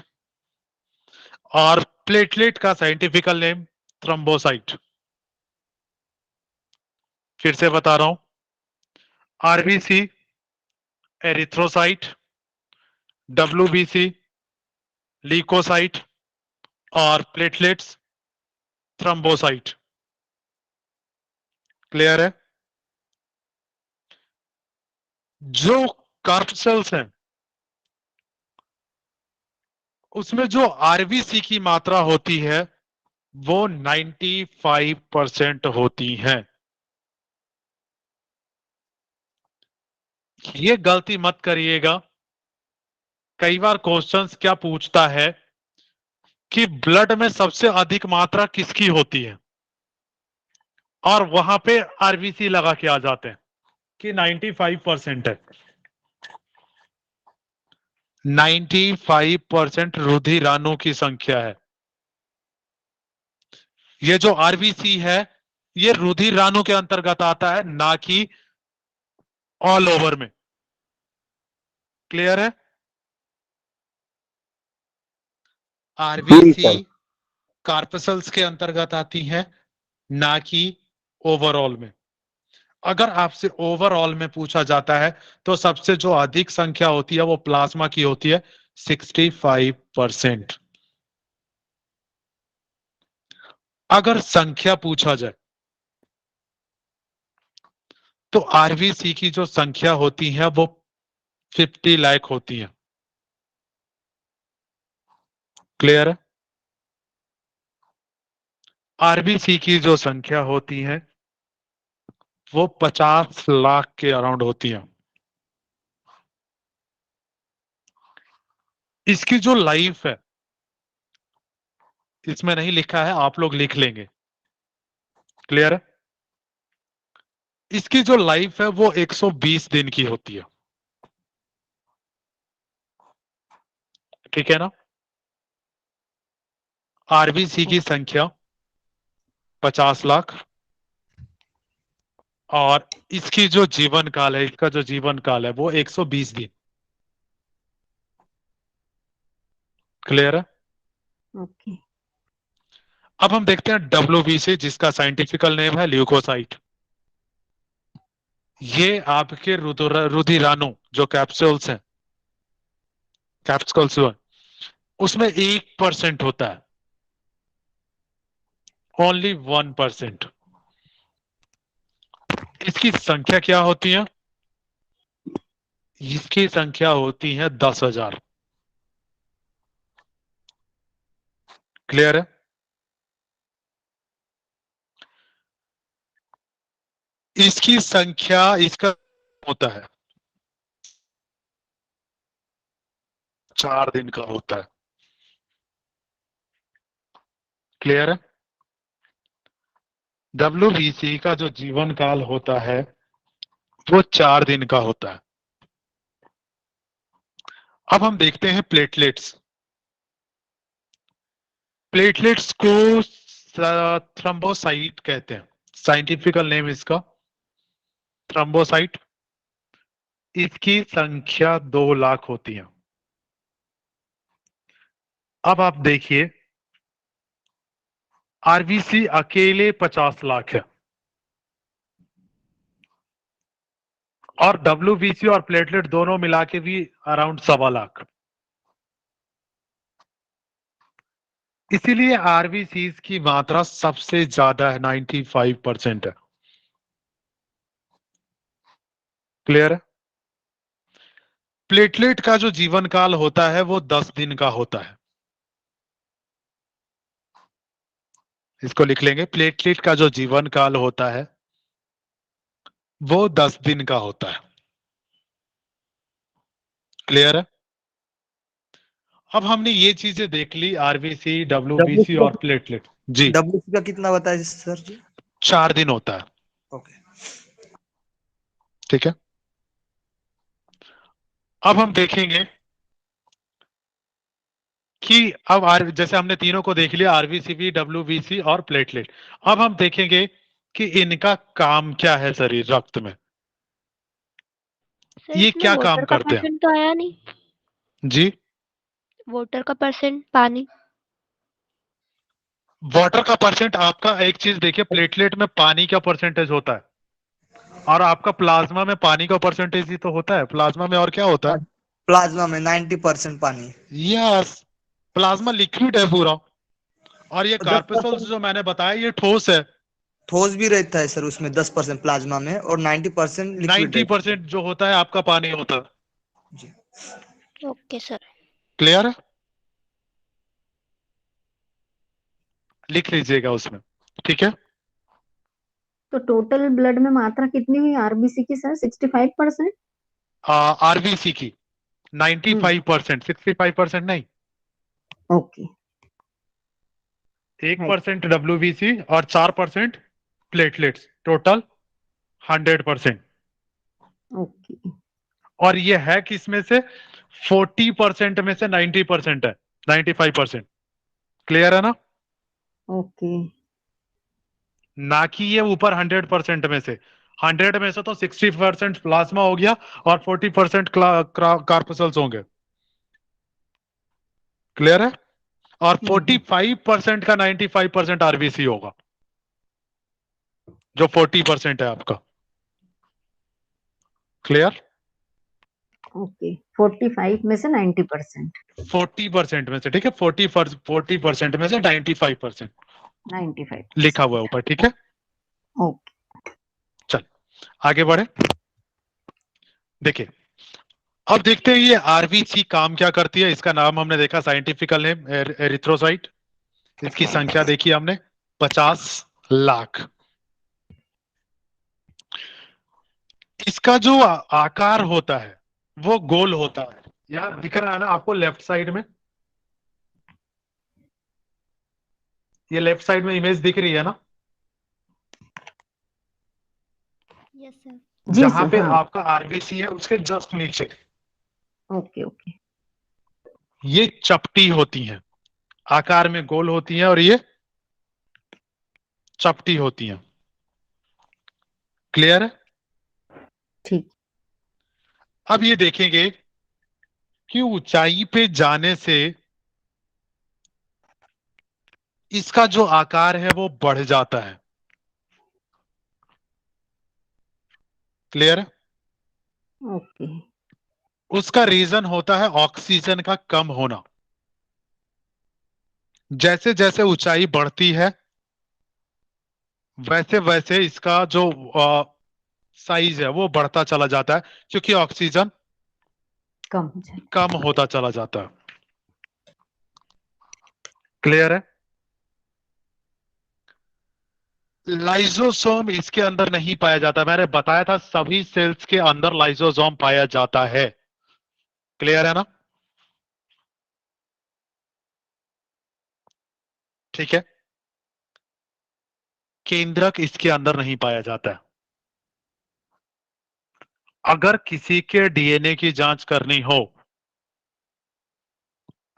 और प्लेटलेट का साइंटिफिकल नेम थ्रोम्बोसाइट। फिर से बता रहा हूं, आरबीसी एरिथ्रोसाइट, डब्ल्यूबीसी लीकोसाइट, और प्लेटलेट्स थ्रोम्बोसाइट। क्लियर है? जो कार्पसेल्स हैं उसमें जो आरबीसी की मात्रा होती है वो 95% होती है। ये गलती मत करिएगा। कई बार क्वेश्चंस क्या पूछता है कि ब्लड में सबसे अधिक मात्रा किसकी होती है, और वहां पे आरबीसी लगा के आ जाते हैं कि 95% है। 95% रुधिराणु की संख्या है। ये जो आरबीसी है ये रुधिराणु के अंतर्गत आता है, ना कि ऑल ओवर में। क्लियर है? RBC sir. कार्पसल्स के अंतर्गत आती है, ना कि ओवरऑल में। अगर आपसे ओवरऑल में पूछा जाता है तो सबसे जो अधिक संख्या होती है वो प्लाज्मा की होती है, 65%। अगर संख्या पूछा जाए तो आरबीसी की जो संख्या होती है वो 50 लाख होती है। क्लियर है? आरबीसी की जो संख्या होती है वो 50 लाख के अराउंड होती है। इसकी जो लाइफ है, इसमें नहीं लिखा है, आप लोग लिख लेंगे। क्लियर है? इसकी जो लाइफ है वो 120 दिन की होती है। ठीक है ना? आरबीसी की संख्या 50 लाख और इसकी जो जीवन काल है, इसका जो जीवन काल है वो 120 दिन। क्लियर है? ओके। अब हम देखते हैं डब्ल्यूबीसी, जिसका साइंटिफिकल नेम है ल्यूकोसाइट। ये आपके रुधिराणु जो कैप्सूल्स हैं, कैप्सूल्स उसमें 1% होता है, ओनली 1%। इसकी संख्या क्या होती है? इसकी संख्या होती है 10,000। क्लियर है? इसकी संख्या, इसका होता है 4 दिन का होता है। क्लियर है? डब्ल्यूबीसी का जो जीवन काल होता है वो 4 दिन का होता है। अब हम देखते हैं प्लेटलेट्स। प्लेटलेट्स को थ्रम्बोसाइट कहते हैं, साइंटिफिकल नेम इसका थ्रम्बोसाइट। इसकी संख्या 2 लाख होती है। अब आप देखिए, आरबीसी अकेले 50 लाख है और डब्ल्यूबीसी और प्लेटलेट दोनों मिला के भी अराउंड 1.25 लाख। इसीलिए आरबीसी की मात्रा सबसे ज्यादा है, 95% है। क्लियर है? प्लेटलेट का जो जीवन काल होता है वो 10 दिन का होता है। इसको लिख लेंगे, प्लेटलेट का जो जीवन काल होता है वो 10 दिन का होता है। क्लियर है? अब हमने ये चीजें देख ली, आरबीसी, डब्ल्यूबीसी और प्लेटलेट। जी, डब्ल्यूसी का कितना बताया सर जी? 4 दिन होता है। ओके। ठीक है। अब हम देखेंगे कि अब जैसे हमने तीनों को देख लिया, आरबीसी, डब्ल्यूबीसी और प्लेटलेट। अब हम देखेंगे कि इनका काम क्या है शरीर, रक्त में सर ये इसमें क्या काम वाटर का करते हैं। परसेंट तो आया नहीं? जी, वाटर का परसेंट, पानी। वाटर का परसेंट आपका, एक चीज देखिए, प्लेटलेट में पानी का परसेंटेज होता है और आपका प्लाज्मा में पानी का परसेंटेज ही तो होता है। प्लाज्मा में और क्या होता है? प्लाज्मा में 90% पानी। यस, प्लाज्मा लिक्विड है पूरा। और ये 10% कार्पेसल्स जो मैंने बताया ये ठोस है। ठोस भी रहता है सर उसमें 10% प्लाज्मा में, और 90% लिक्विड 90% जो होता है आपका पानी होता है। जी। Okay sir. क्लियर है? लिख लीजिएगा उसमें। ठीक है। तो टोटल ब्लड में मात्रा कितनी हुई आरबीसी की सर? 65%? आरबीसी की 95%, 65% नहीं। ओके। 1% डब्ल्यूबीसी और 4% प्लेटलेट्स, टोटल 100%। ओके। और ये है किसमें से? 40% में से 90% है, 95%। क्लियर है ना? ओके। ना कि ये ऊपर 100% में से। 100 में से तो 60% प्लाज्मा हो गया और 40% कार्पसल्स होंगे। क्लियर है? और 45% का 95% आरबीसी होगा, जो 40% है आपका। क्लियर? ओके। 45 में से 90%। 40% में से, ठीक है, 40% में से 95% 95 लिखा हुआ है ऊपर। ठीक है, ओके। चल आगे बढ़े। देखिए, अब देखते हैं ये आरबीसी काम क्या करती है। इसका नाम हमने देखा, साइंटिफिकल नेम एरिथ्रोसाइट। इसकी संख्या देखी हमने 50 लाख। इसका जो आकार होता है वो गोल होता है। यहां दिख रहा है ना आपको लेफ्ट साइड में, ये लेफ्ट साइड में इमेज दिख रही है ना, यस सर। जहां पे हाँ। आपका आरबीसी है उसके जस्ट नीचे ओके ओके। ये चपटी होती हैं। आकार में गोल होती हैं और ये चपटी होती हैं। क्लियर है? ठीक। अब ये देखेंगे कि ऊंचाई पे जाने से इसका जो आकार है वो बढ़ जाता है। क्लियर है? ओके। उसका रीजन होता है ऑक्सीजन का कम होना। जैसे जैसे ऊंचाई बढ़ती है वैसे वैसे इसका जो साइज है वो बढ़ता चला जाता है, क्योंकि ऑक्सीजन कम हो जाए। कम होता चला जाता है। क्लियर है? लाइसोसोम इसके अंदर नहीं पाया जाता। मैंने बताया था सभी सेल्स के अंदर लाइसोसोम पाया जाता है। क्लियर है ना? ठीक है। केंद्रक इसके अंदर नहीं पाया जाता है। अगर किसी के डीएनए की जांच करनी हो,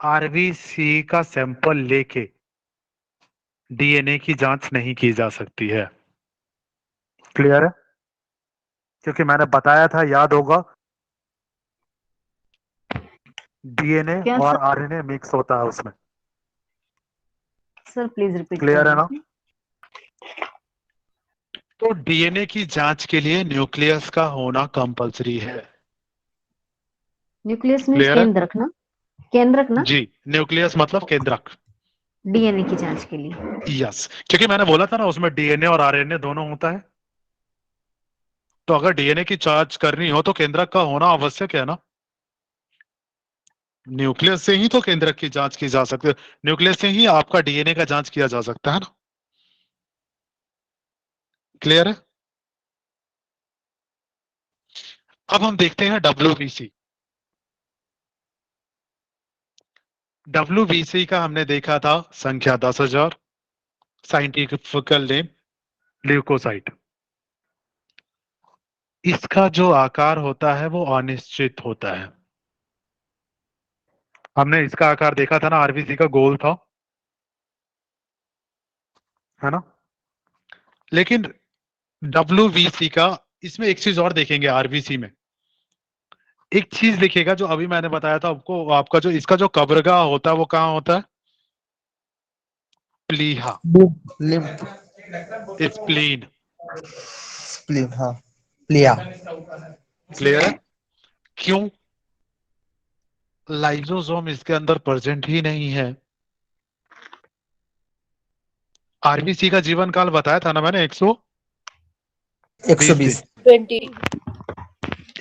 आरबीसी का सैंपल लेके डीएनए की जांच नहीं की जा सकती है। क्लियर है? क्योंकि मैंने बताया था, याद होगा, डीएनए क्या और सर? आरएनए मिक्स होता है उसमें। सर प्लीज रिपीट क्लियर है कर ना? तो डीएनए की जांच के लिए न्यूक्लियस का होना कंपलसरी है। न्यूक्लियस मीन्स क्लियर है? केंद्रक ना? केंद्रक ना? जी, न्यूक्लियस मतलब केंद्रक। डीएनए की जांच के लिए। यस, क्योंकि मैंने बोला था ना उसमें डीएनए और आरएनए दोनों होता है। तो अगर डीएनए की जांच करनी हो तो केंद्रक का होना आवश्यक है ना। न्यूक्लियस से ही तो केंद्रक की जांच की जा सकती है। न्यूक्लियस से ही आपका डीएनए का जांच किया जा सकता है ना। क्लियर है? अब हम देखते हैं डब्ल्यूबीसी। डब्ल्यूबीसी का हमने देखा था संख्या 10,000, साइंटिफिकल नेम ल्यूकोसाइट। इसका जो आकार होता है वो अनिश्चित होता है। हमने इसका आकार देखा था ना, आरबीसी का गोल था, है ना। लेकिन डब्ल्यूबीसी का, इसमें एक चीज और देखेंगे आरबीसी में। एक चीज देखिएगा जो अभी मैंने बताया था आपको, आपका जो इसका जो कब्रगाह होता है वो कहाँ होता है? प्लीहा, लिम्फ स्प्लीन। स्प्लीन, हाँ, लिया। क्लियर है? क्यों? लाइसोसोम इसके अंदर प्रेजेंट ही नहीं है। आरबीसी का जीवन काल बताया था ना मैंने, 120 दिन। 120।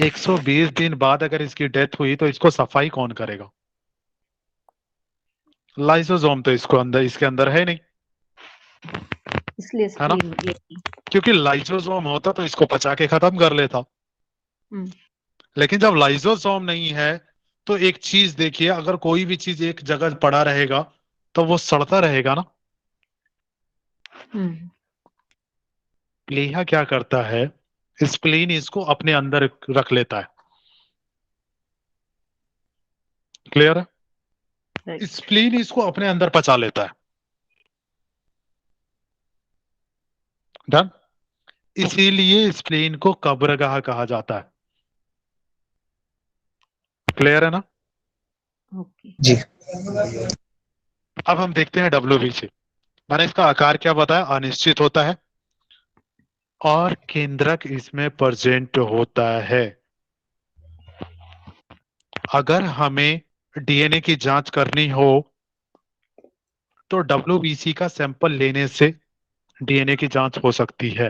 120 दिन बाद अगर इसकी डेथ हुई तो इसको सफाई कौन करेगा? लाइसोसोम तो इसको अंदर, इसके अंदर है नहीं, इसलिए है ना। स्प्लीन। क्योंकि लाइसोसोम होता तो इसको पचा के खत्म कर लेता। लेकिन जब लाइसोसोम नहीं है तो एक चीज देखिए, अगर कोई भी चीज एक जगह पड़ा रहेगा तो वो सड़ता रहेगा ना। प्लीहा क्या करता है, स्प्लीन इसको अपने अंदर रख लेता है। क्लियर है? Right. स्प्लीन इसको अपने अंदर पचा लेता है। डन। इसीलिए स्प्लीन को कब्रगाह कहा जाता है। क्लियर है ना? ओके। जी। अब हम देखते हैं डब्ल्यूबीसी। मैंने इसका आकार क्या बताया? अनिश्चित होता है और केंद्रक इसमें प्रेजेंट होता है। अगर हमें डीएनए की जांच करनी हो तो डब्ल्यूबीसी का सैंपल लेने से डीएनए की जांच हो सकती है।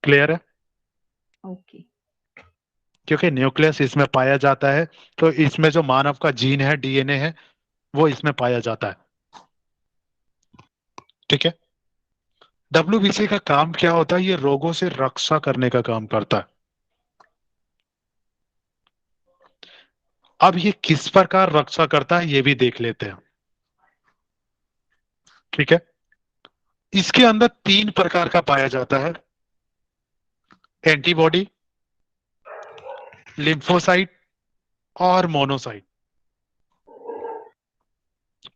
क्लियर है? ओके। क्योंकि न्यूक्लियस इसमें पाया जाता है, तो इसमें जो मानव का जीन है, डीएनए है, वो इसमें पाया जाता है। ठीक है। डब्ल्यूबीसी का काम क्या होता है? ये रोगों से रक्षा करने का काम करता है। अब ये किस प्रकार रक्षा करता है ये भी देख लेते हैं। ठीक है। इसके अंदर 3 प्रकार का पाया जाता है: एंटीबॉडी, लिम्फोसाइट और मोनोसाइट।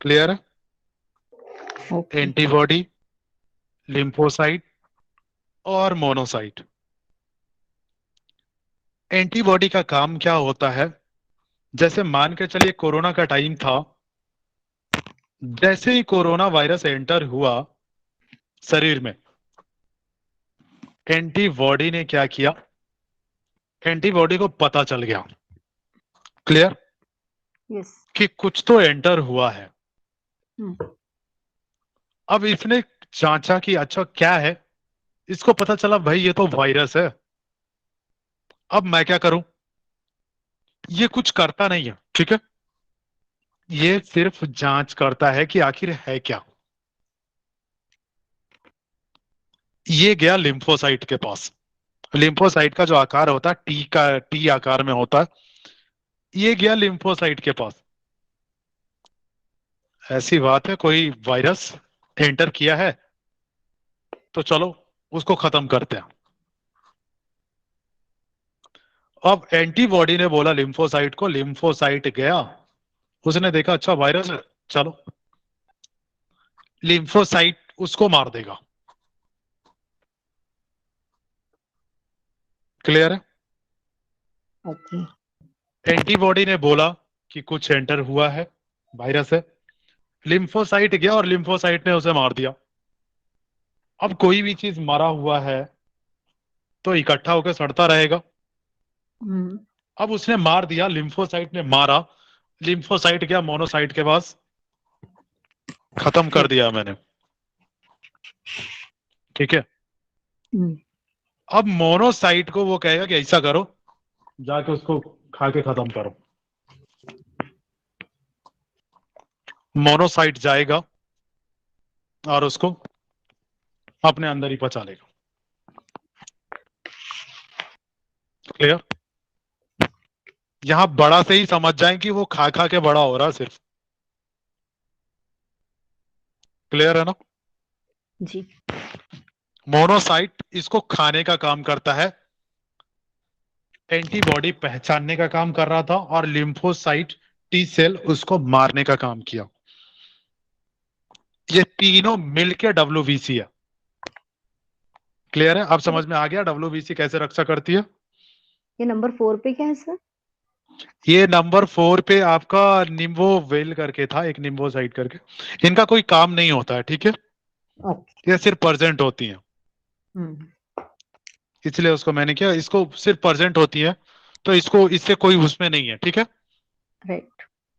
क्लियर है? ओके। एंटीबॉडी, लिम्फोसाइट और मोनोसाइट। एंटीबॉडी का काम क्या होता है? जैसे मान के चलिए कोरोना का टाइम था, जैसे ही कोरोना वायरस एंटर हुआ शरीर में, एंटीबॉडी ने क्या किया? एंटीबॉडी को पता चल गया, क्लियर, यस। कि कुछ तो एंटर हुआ है। हम्म। अब इसने जांचा कि अच्छा क्या है, इसको पता चला भाई ये तो वायरस है। अब मैं क्या करूं? ये कुछ करता नहीं है, ठीक है, ये सिर्फ जांच करता है कि आखिर है क्या। ये गया लिम्फोसाइट के पास। लिम्फोसाइट का जो आकार होता है टी आकार में होता है, ये गया लिम्फोसाइट के पास। ऐसी बात है कोई वायरस एंटर किया है तो चलो उसको खत्म करते हैं। अब एंटीबॉडी ने बोला लिम्फोसाइट को, लिम्फोसाइट गया, उसने देखा अच्छा वायरस है, चलो लिम्फोसाइट उसको मार देगा। क्लियर है? ओके। एंटीबॉडी ने बोला कि कुछ एंटर हुआ है, वायरस है, लिम्फोसाइट गया और लिम्फोसाइट ने उसे मार दिया। अब कोई भी चीज मरा हुआ है तो इकट्ठा होकर सड़ता रहेगा। हम्म। अब उसने मार दिया, लिम्फोसाइट ने मारा, लिम्फोसाइट गया मोनोसाइट के पास, खत्म कर दिया मैंने, ठीक है। हम्म। अब मोनोसाइट को वो कहेगा कि ऐसा करो, जाके उसको खा के खत्म करो। मोनोसाइट जाएगा और उसको अपने अंदर ही पचा लेगा। क्लियर? यहां बड़ा से ही समझ जाए कि वो खा खा के बड़ा हो रहा है सिर्फ। क्लियर है ना? जी। मोनोसाइट इसको खाने का काम करता है, एंटीबॉडी पहचानने का काम कर रहा था, और लिम्फोसाइट टी सेल उसको मारने का काम किया। ये तीनों मिलके डब्ल्यूबीसी है। क्लियर है? अब समझ में आ गया डब्ल्यूबीसी कैसे रक्षा करती है? ये नंबर 4 पे क्या है सर? ये नंबर 4 पे आपका निम्बोवेल करके था, एक निम्बोसाइट करके। इनका कोई काम नहीं होता है, ठीक है, ओके। ये सिर्फ प्रेजेंट होती है, हम्म। इसलिए उसको मैंने किया। इसको सिर्फ प्रेजेंट होती है तो इसको, इससे कोई उसमें नहीं है, ठीक है। राइट।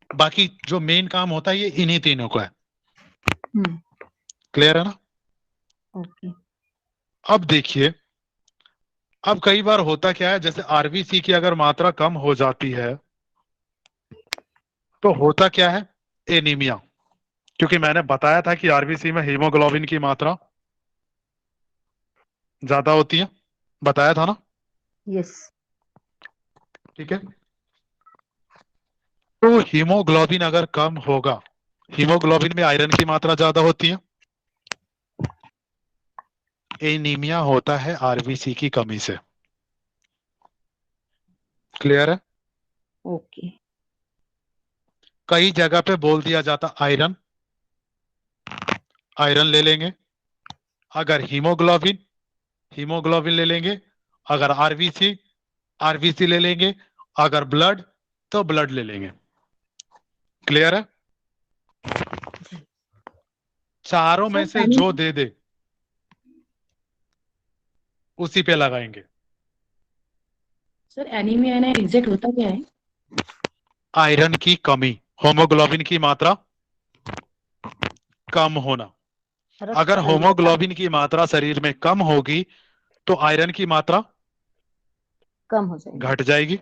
बाकी जो मेन काम होता है ये इन्हीं तीनों को है। हम्म। क्लियर है ना? ओके। अब देखिए, अब कई बार होता क्या है, जैसे आरबीसी की अगर मात्रा कम हो जाती है तो होता क्या है, एनीमिया। क्योंकि मैंने बताया था कि आरबीसी में हीमोग्लोबिन की मात्रा ज्यादा होती है, बताया था ना, यस। ठीक है। तो हीमोग्लोबिन अगर कम होगा, हीमोग्लोबिन में आयरन की मात्रा ज्यादा होती है, एनीमिया होता है आरबीसी की कमी से। क्लियर है? ओके। कई जगह पे बोल दिया जाता आयरन, आयरन ले लेंगे। अगर हीमोग्लोबिन, हीमोग्लोबिन ले लेंगे। अगर आरबीसी, आरबीसी ले लेंगे। अगर ब्लड, तो ब्लड ले लेंगे। क्लियर है? चारों में से जो दे दे उसी पे लगाएंगे। सर एनीमिया ना एग्जैक्ट होता क्या है? आयरन की कमी, हीमोग्लोबिन की मात्रा कम होना। अगर हीमोग्लोबिन की मात्रा शरीर में कम होगी तो आयरन की मात्रा कम हो जाएगी। घट जाएगी,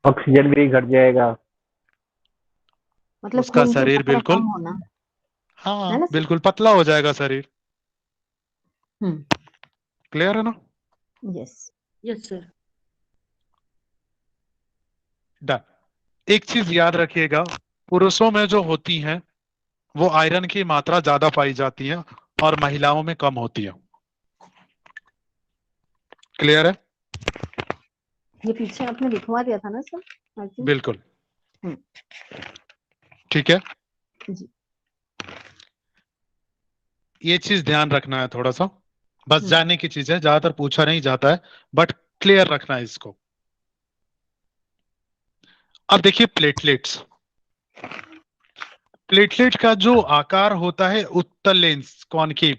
ऑक्सीजन भी घट जाएगा। मतलब उसका खून की शरीर मात्रा बिल्कुल, कम होना, है हाँ ना सर? बिल्कुल पतला हो जाएगा शरीर। हम्म। क्लियर है ना? यस। Yes sir. डन। एक चीज याद रखिएगा, पुरुषों में जो होती हैं वो आयरन की मात्रा ज्यादा पाई जाती है और महिलाओं में कम होती है। क्लियर है? ये पीछे आपने लिखवा दिया था ना सर? I think. बिल्कुल, हम्म। ठीक है। जी। ये चीज ध्यान रखना है थोड़ा सा, बस हम्म। जानने की चीज है, ज्यादातर पूछा नहीं जाता है, बट क्लियर रखना है इसको। अब देखिए प्लेटलेट्स, प्लेटलेट का जो आकार होता है उत्तल लेंस कॉनकेव,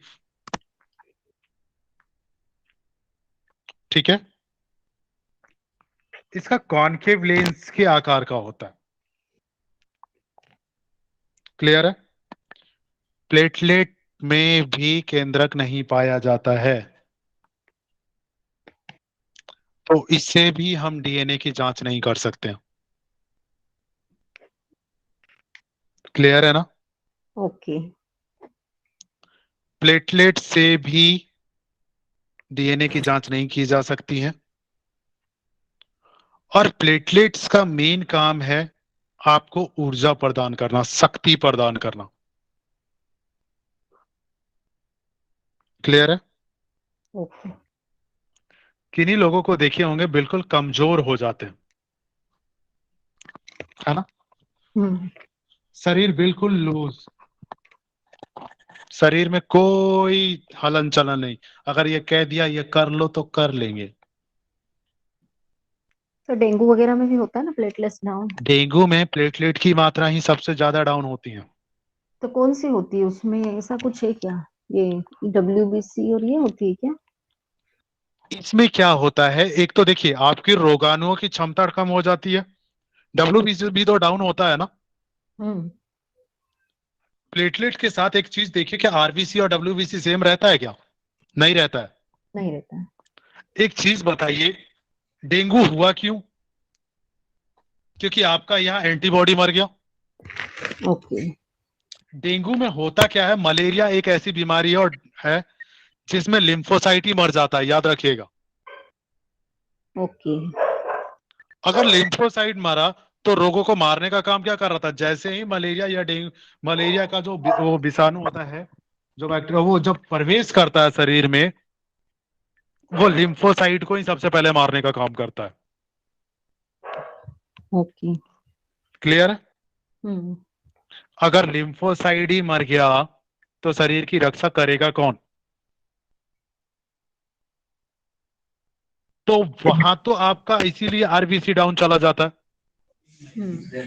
ठीक है, इसका कॉनकेव लेंस के आकार का होता है। क्लियर है? प्लेटलेट में भी केंद्रक नहीं पाया जाता है, तो इससे भी हम डीएनए की जांच नहीं कर सकते। क्लियर है ना? ओके। प्लेटलेट से भी डीएनए की जांच नहीं की जा सकती है, और प्लेटलेट्स का मेन काम है आपको ऊर्जा प्रदान करना, शक्ति प्रदान करना। क्लियर है? ओके। किन्हीं लोगों को देखे होंगे बिल्कुल कमजोर हो जाते हैं, है ना, हम्म। शरीर बिल्कुल लूज, शरीर में कोई हलन चलन नहीं, अगर ये कह दिया ये कर लो तो कर लेंगे। तो डेंगू वगैरह में भी होता है ना प्लेटलेट्स डाउन? डेंगू में प्लेटलेट की मात्रा ही सबसे ज्यादा डाउन होती है। तो कौन सी होती है उसमें, ऐसा कुछ है क्या? ये WBC और ये होती है क्या? इसमें क्या होता है, एक तो देखिए आपकी रोगाणुओं की क्षमता कम हो जाती है, WBC भी तो डाउन होता है ना। हम्म। प्लेटलेट के साथ एक चीज देखिए, क्या आरबीसी और WBC सेम रहता है क्या? नहीं रहता है। नहीं रहता है। एक चीज बताइए, डेंगू हुआ क्यों? क्योंकि आपका यहाँ एंटीबॉडी मर गया। ओके। डेंगू में होता क्या है, मलेरिया एक ऐसी बीमारी है और है जिसमें लिम्फोसाइट ही मर जाता है, याद रखिएगा। ओके। अगर लिम्फोसाइट मरा तो रोगों को मारने का काम क्या कर रहा था? जैसे ही मलेरिया या डेंगू, मलेरिया का जो वो विषाणु होता है, जो बैक्टीरिया, वो जब प्रवेश करता है शरीर में, वो लिम्फोसाइट को ही सबसे पहले मारने का काम करता है। ओके। क्लियर है? हम्म। अगर लिम्फोसाइट ही मर गया तो शरीर की रक्षा करेगा कौन? तो वहां तो आपका इसीलिए आरबीसी डाउन चला जाता है। हम्म।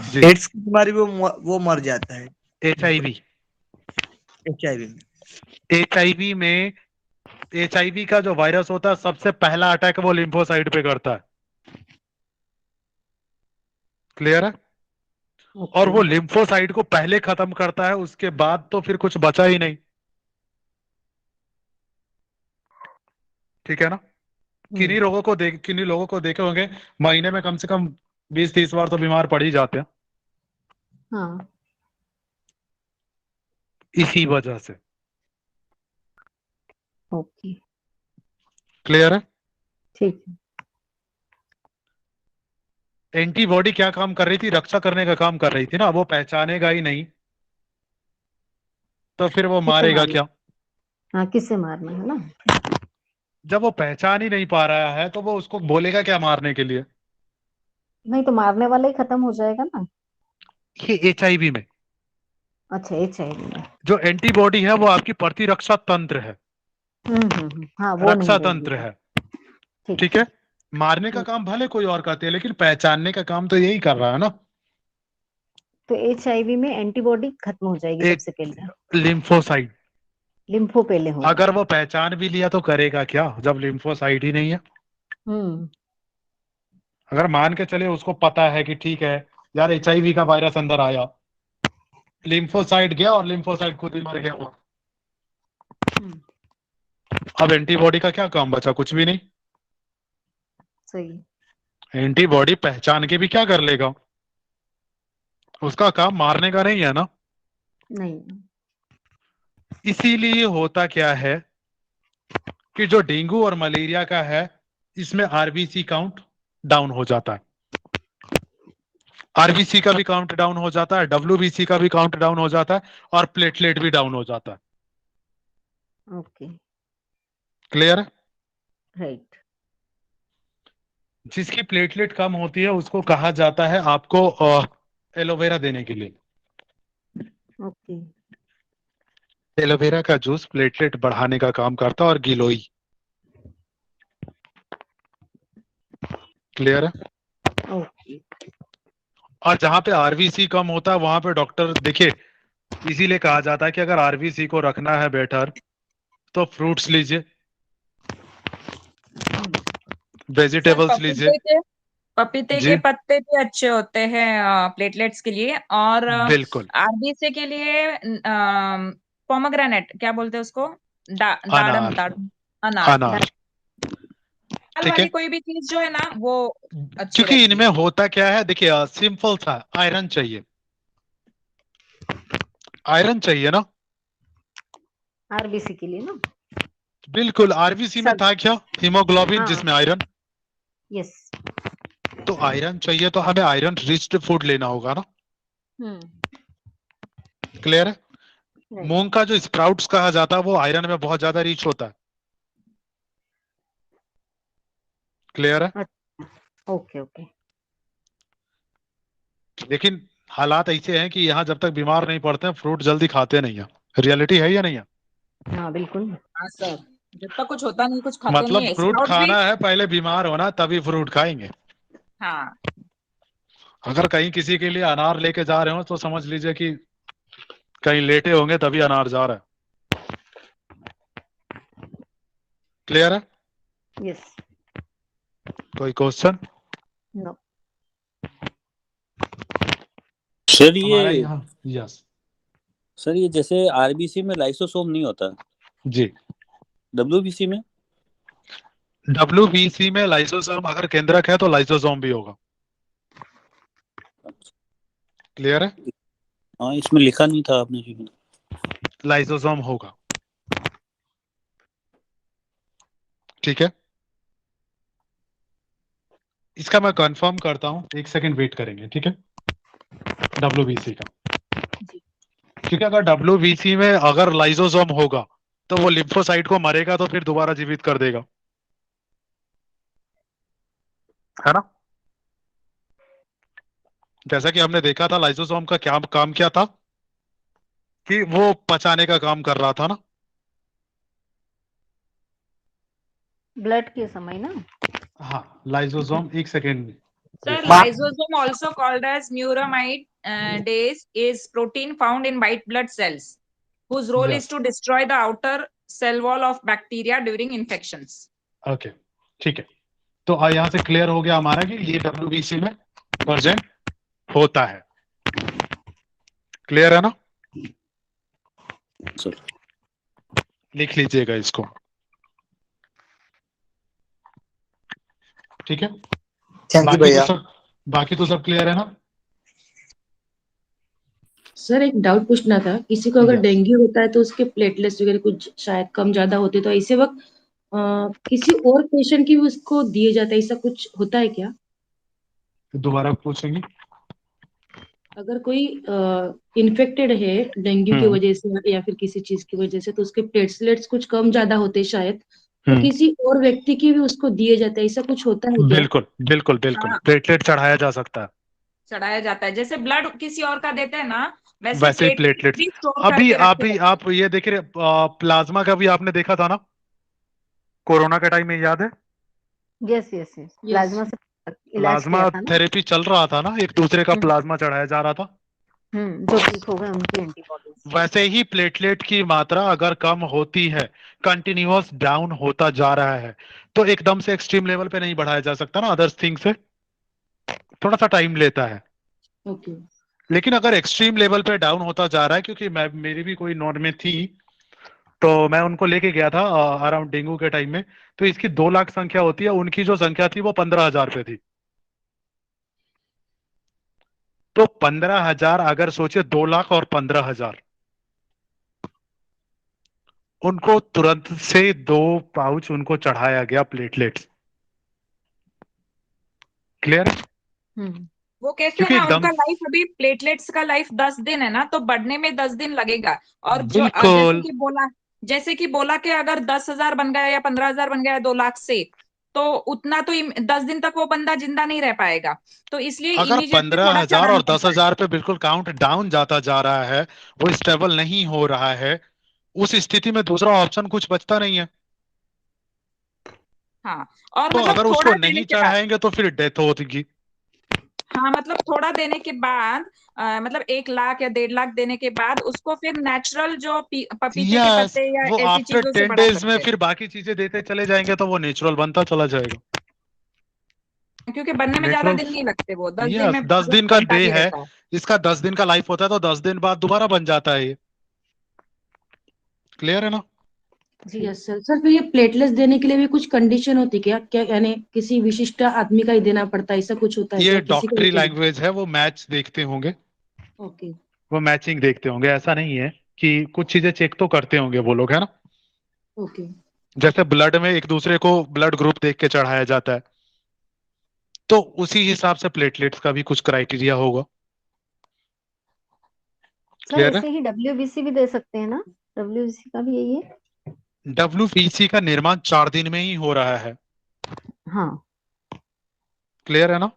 जी। एड्स की बीमारी वो मर जाता है HIV, HIV में। HIV में, HIV का जो वायरस होता है सबसे पहला अटैक वो लिम्फोसाइट पे करता है। क्लियर है? और वो ओके। लिम्फोसाइट को पहले खत्म करता है, उसके बाद तो फिर कुछ बचा ही नहीं। ठीक है ना? किन्हीं लोगों को देखे होंगे महीने में कम से कम 20-30 बार तो बीमार पड़ ही जाते हैं, हाँ। इसी वजह से। ओके। क्लियर है? ठीक है। एंटीबॉडी क्या काम कर रही थी? रक्षा करने का काम कर रही थी ना, वो पहचानेगा ही नहीं तो फिर वो किससे मारेगा मारना? क्या? हाँ, किससे मारना है ना। जब वो पहचान ही नहीं पा रहा है तो वो उसको बोलेगा क्या मारने के लिए? नहीं तो मारने वाला ही खत्म हो जाएगा ना। ये HIV में अच्छा, HIV में। जो एंटीबॉडी है वो आपकी प्रतिरक्षा तंत्र है, हाँ, वो नहीं रक्षा रहेगी। तंत्र है। ठीक ठीक है। है? मारने का काम भले कोई और करते हैं, लेकिन पहचानने का काम तो यही कर रहा है ना। तो HIV में एंटीबॉडी खत्म हो जाएगी एक सबसे पहले। लिम्फोसाइट, लिम्फो पहले होगा। अगर वो पहचान भी लिया तो करेगा क्या जब लिम्फोसाइट ही नहीं है? हम्म। अगर मान के चले उसको पता है कि ठीक है यार HIV का वायरस अंदर आया, लिम्फोसाइट गया और लिम्फोसाइट खुद ही मर गया वो, हम्म। अब एंटीबॉडी का क्या काम बचा? कुछ भी नहीं। सही। एंटीबॉडी पहचान के भी क्या कर लेगा? उसका काम मारने का नहीं है ना। नहीं। इसीलिए होता क्या है कि जो डेंगू और मलेरिया का है, इसमें आरबीसी काउंट डाउन हो जाता है, आरबीसी का भी काउंट डाउन हो जाता है, WBC का भी काउंट डाउन हो जाता है, और प्लेटलेट भी डाउन हो जाता है। ओके। क्लियर है? राइट। जिसकी प्लेटलेट कम होती है उसको कहा जाता है आपको एलोवेरा देने के लिए। ओके। एलोवेरा का जूस प्लेटलेट बढ़ाने का काम करता है और गिलोई। क्लियर है? ओके। और जहां पे आरबीसी कम होता है वहां पे डॉक्टर देखिए, इसीलिए कहा जाता है कि अगर आरबीसी को रखना है बेटर तो फ्रूट्स लीजिए, सर वेजिटेबल्स लीजिए। पपीते जी के पत्ते भी अच्छे होते हैं प्लेटलेट्स के लिए, और बिल्कुल। आरबीसी के लिए पोमोग्रेनेट क्या बोलते हैं उसको, दाड़म अनार। दाड़म अनार, अनार। दाल ठीक वाली है, कोई भी चीज जो है ना वो अच्छी क्योंकि रहती इनमें है। होता क्या है, देखिए सिंपल सा आयरन चाहिए, आयरन चाहिए ना। आरबीसी के लिए ना। बिल्कुल, आरबीसी में सब। था क्या, हीमोग्लोबिन हाँ। जिसमें आयरन। यस। तो आयरन चाहिए तो हमें आयरन रिच्ड फूड लेना होगा ना। क्लियर है? राइट। मूंग का जो स्प्राउट्स कहा जाता है वो आयरन में बहुत ज्यादा रिच होता है। क्लियर है? Okay okay. लेकिन हालात ऐसे हैं कि यहाँ जब तक बीमार नहीं पड़ते हैं फ्रूट जल्दी खाते नहीं है। रियलिटी है या नहीं है? हाँ बिल्कुल। हाँ सर, जब तक कुछ होता नहीं कुछ खाते नहीं मतलब है, फ्रूट स्प्राउट भी। खाना है, पहले बीमार होना तभी फ्रूट खाएंगे। हाँ अगर कहीं किसी के लिए अनार लेके जा रहे हो तो समझ लीजिए कि कहीं लेटे होंगे तभी अनार जा रहा है। क्लियर है? यस। कोई क्वेश्चन? नो। सर हमारा ये यहाँ यस सर ये जैसे आरबीसी में लाइसोसोम नहीं होता, जी। डब्ल्यूबीसी में। डब्ल्यूबीसी में लाइसोसोम अगर केंद्रक है तो लाइसोसोम भी होगा। क्लियर है? हाँ, इसमें लिखा नहीं था आपने जी। लाइसोसोम होगा। ठीक है, इसका मैं कंफर्म करता हूं, एक सेकंड वेट करेंगे। ठीक है, डब्ल्यूबीसी का, क्योंकि अगर डब्ल्यूबीसी में अगर लाइसोसोम होगा तो वो लिम्फोसाइट को मरेगा तो फिर दोबारा जीवित कर देगा, है ना। जैसा कि हमने देखा था लाइसोसोम का क्या काम क्या था, कि वो पचाने का काम कर रहा था ना। ब्लड के समय ना। हाँ, लाइसोसोम, एक second. sir, lysosome also called as muramide is protein found in white blood cells whose role is yes to destroy the outer cell wall of bacteria during infections. Okay, ठीक है। तो यहाँ से क्लियर हो गया हमारा कि ये डब्ल्यूबीसी में प्रेजेंट होता है। क्लियर है ना? सर लिख लीजिएगा इसको। ठीक है, थैंक यू भैया। बाकी तो सब क्लियर है ना? सर एक डाउट पूछना था, किसी को अगर यस, डेंगू होता है तो उसके प्लेटलेट्स वगैरह कुछ शायद कम ज्यादा होते, तो ऐसे वक्त किसी और पेशेंट की भी उसको दिए जाता है, ऐसा कुछ होता है क्या? दोबारा पूछेंगे। अगर कोई इन्फेक्टेड है डेंगू की वजह से या फिर किसी चीज की वजह से, तो उसके प्लेटलेट्स कुछ कम ज्यादा होते हैं शायद, तो किसी और व्यक्ति की भी उसको दिए जाते हैं, ऐसा कुछ होता है क्या? बिल्कुल बिल्कुल बिल्कुल, हाँ, प्लेटलेट चढ़ाया जा सकता है। चढ़ाया जाता है, जैसे ब्लड किसी और का देते हैं ना, वैसे वैसे ही प्लेटलेट प्लेटलेट्स। भी स्टोर अभी करके रखे अभी रहते आप ये देख रहे, प्लाज्मा का भी आपने देखा था ना, कोरोना के टाइम में, याद है? Yes yes yes. प्लाज्मा से इलाज प्लाज्मा किया था ना। थेरेपी चल रहा था ना, एक दूसरे का हम्म प्लाज्मा चढ़ाया जा रहा था। जो ठीक हो गए उनकी एंटीबॉडीज। वैसे ही प्लेटलेट की मात्रा अगर कम होती है, कंटिन्यूअस डाउन होता जा रहा है, तो एकदम से एक्सट्रीम लेवल पे नहीं बढ़ाया जा सकता ना, अदर्स थिंग से थोड़ा सा टाइम लेता है। ओके। लेकिन अगर एक्सट्रीम लेवल पे डाउन होता जा रहा है, क्योंकि मेरी भी कोई नॉन में थी, तो मैं उनको लेके गया था अराउंड डेंगू के टाइम में, तो इसकी 2 लाख संख्या होती है, उनकी जो संख्या थी वो 15,000 पे थी। तो 15,000 अगर सोचे, 2 लाख और 15,000, उनको तुरंत से 2 पाउच उनको चढ़ाया गया प्लेटलेट्स। क्लियर? वो कैसे है क्योंकि ना, एकदम उनका लाइफ अभी प्लेटलेट्स का लाइफ 10 दिन है ना, तो बढ़ने में 10 दिन लगेगा। और जो बिल्कुल जैसे कि बोला कि अगर 10,000 बन गया या 15,000 बन गया 2 लाख से, तो उतना तो 10 दिन तक वो बंदा जिंदा नहीं रह पाएगा, तो इसलिए अगर इमीडिएटली थोड़ा 15,000 चढ़ाना और पड़ता है। 10,000 पे बिल्कुल काउंट डाउन जाता जा रहा है, वो स्टेबल नहीं हो रहा है, उस स्थिति में दूसरा ऑप्शन कुछ बचता नहीं है। हाँ, और तो मतलब अगर उसको थोड़ा देने नहीं के बाद, चढ़ाएंगे तो फिर डेथ होगी। हाँ मतलब थोड़ा देने के बाद, मतलब 1 लाख या 1.5 लाख देने के बाद उसको फिर नेचुरल जो पपीते के यस, पत्ते या वो ऐसी आफ्टर चीजों से 10 बढ़ा डेज में सकते फिर बाकी चीजें देते चले जाएंगे तो वो नेचुरल बनता चला जाएगा। हैं, क्योंकि बनने में ज्यादा नेचुरल, दिन नहीं लगते, वो 10 दिन यस, में 10 मतलब दिन का बनता डे भी है, रहता है। इसका 10 दिन का लाइफ होता है, तो 10 दिन बाद दोबारा बन जाता है ये। क्लियर है ना? जी यस सर। सर फिर ये प्लेटलेट्स देने के लिए भी कुछ कंडीशन होती है क्या, क्या यानी किसी विशिष्ट आदमी का ही देना पड़ता है, ऐसा कुछ होता है ये क्या, किसी को भी डॉक्टरी चलेगा? लैंग्वेज है, वो मैच देखते होंगे, ओके। वो मैचिंग देखते होंगे, ऐसा नहीं है कि कुछ चीजें चेक तो करते होंगे वो लोग, है ना। ओके। जैसे ब्लड में एक दूसरे को ब्लड ग्रुप देख के चढ़ाया जाता है, तो उसी हिसाब से प्लेटलेट्स का भी कुछ क्राइटेरिया होगा। सर क्लियर है? ऐसे ही WBC भी दे सकते हैं ना? WBC का भी यही है? WBC का निर्माण 4 दिन में ही हो रहा है। हाँ। क्लियर है ना?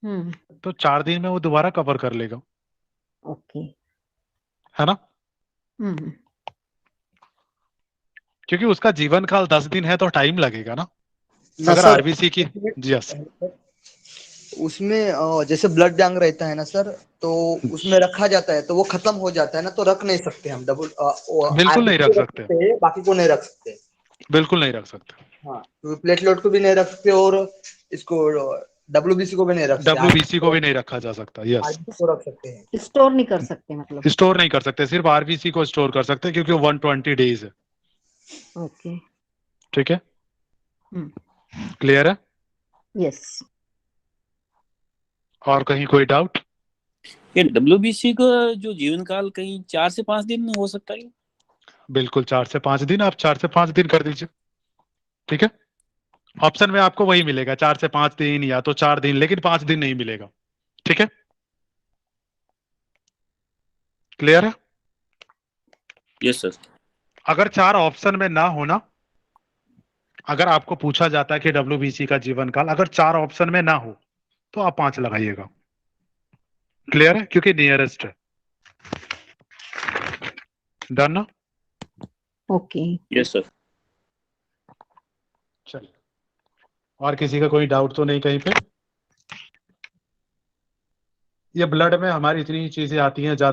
हम्म। तो 4 दिन में वो दोबारा कवर कर लेगा, ओके। है ना, हम्म। क्योंकि उसका जीवन काल 10 दिन है तो टाइम लगेगा ना। ना अगर सर, आरबीसी की, जी यस, उसमें जैसे ब्लड बैंक रहता है ना सर, तो उसमें रखा जाता है तो वो खत्म हो जाता है ना, तो रख नहीं सकते हम डबल बिल्कुल नहीं आरबीसी रख को रख सकते, सकते हैं, बाकी को नहीं रख सकते। बिल्कुल नहीं रख सकते। हाँ, तो प्लेटलेट को भी नहीं रख सकते और इसको डब्ल्यूबीसी को भी नहीं रख सकते, WBC को भी नहीं रखा जा सकता, यस। आरबीसी को रख सकते हैं। स्टोर नहीं कर सकते मतलब? स्टोर नहीं कर सकते, सिर्फ आरबीसी को स्टोर कर सकते हैं, क्योंकि 120 डेज है। ओके। ठीक है, हम्म। क्लियर है? यस। और कहीं कोई डाउट? ये WBC का जो जीवन काल कहीं 4 से 5 दिन में हो सकता है? बिल्कुल 4 से 5 दिन, आप 4 से 5 दिन कर दीजिए। ठीक है, ऑप्शन में आपको वही मिलेगा, 4 से 5 दिन या तो 4 दिन, लेकिन 5 दिन नहीं मिलेगा। ठीक है, क्लियर है? Yes sir. अगर 4 ऑप्शन में ना होना, अगर आपको पूछा जाता है कि WBC का जीवन काल अगर 4 ऑप्शन में ना हो तो आप 5 लगाइएगा। क्लियर है? क्योंकि नियरेस्ट है। डन ना? ओके। Yes sir. चलिए, और किसी का कोई डाउट तो नहीं कहीं पे? ये ब्लड में हमारी इतनी चीजें आती हैं ज्यादा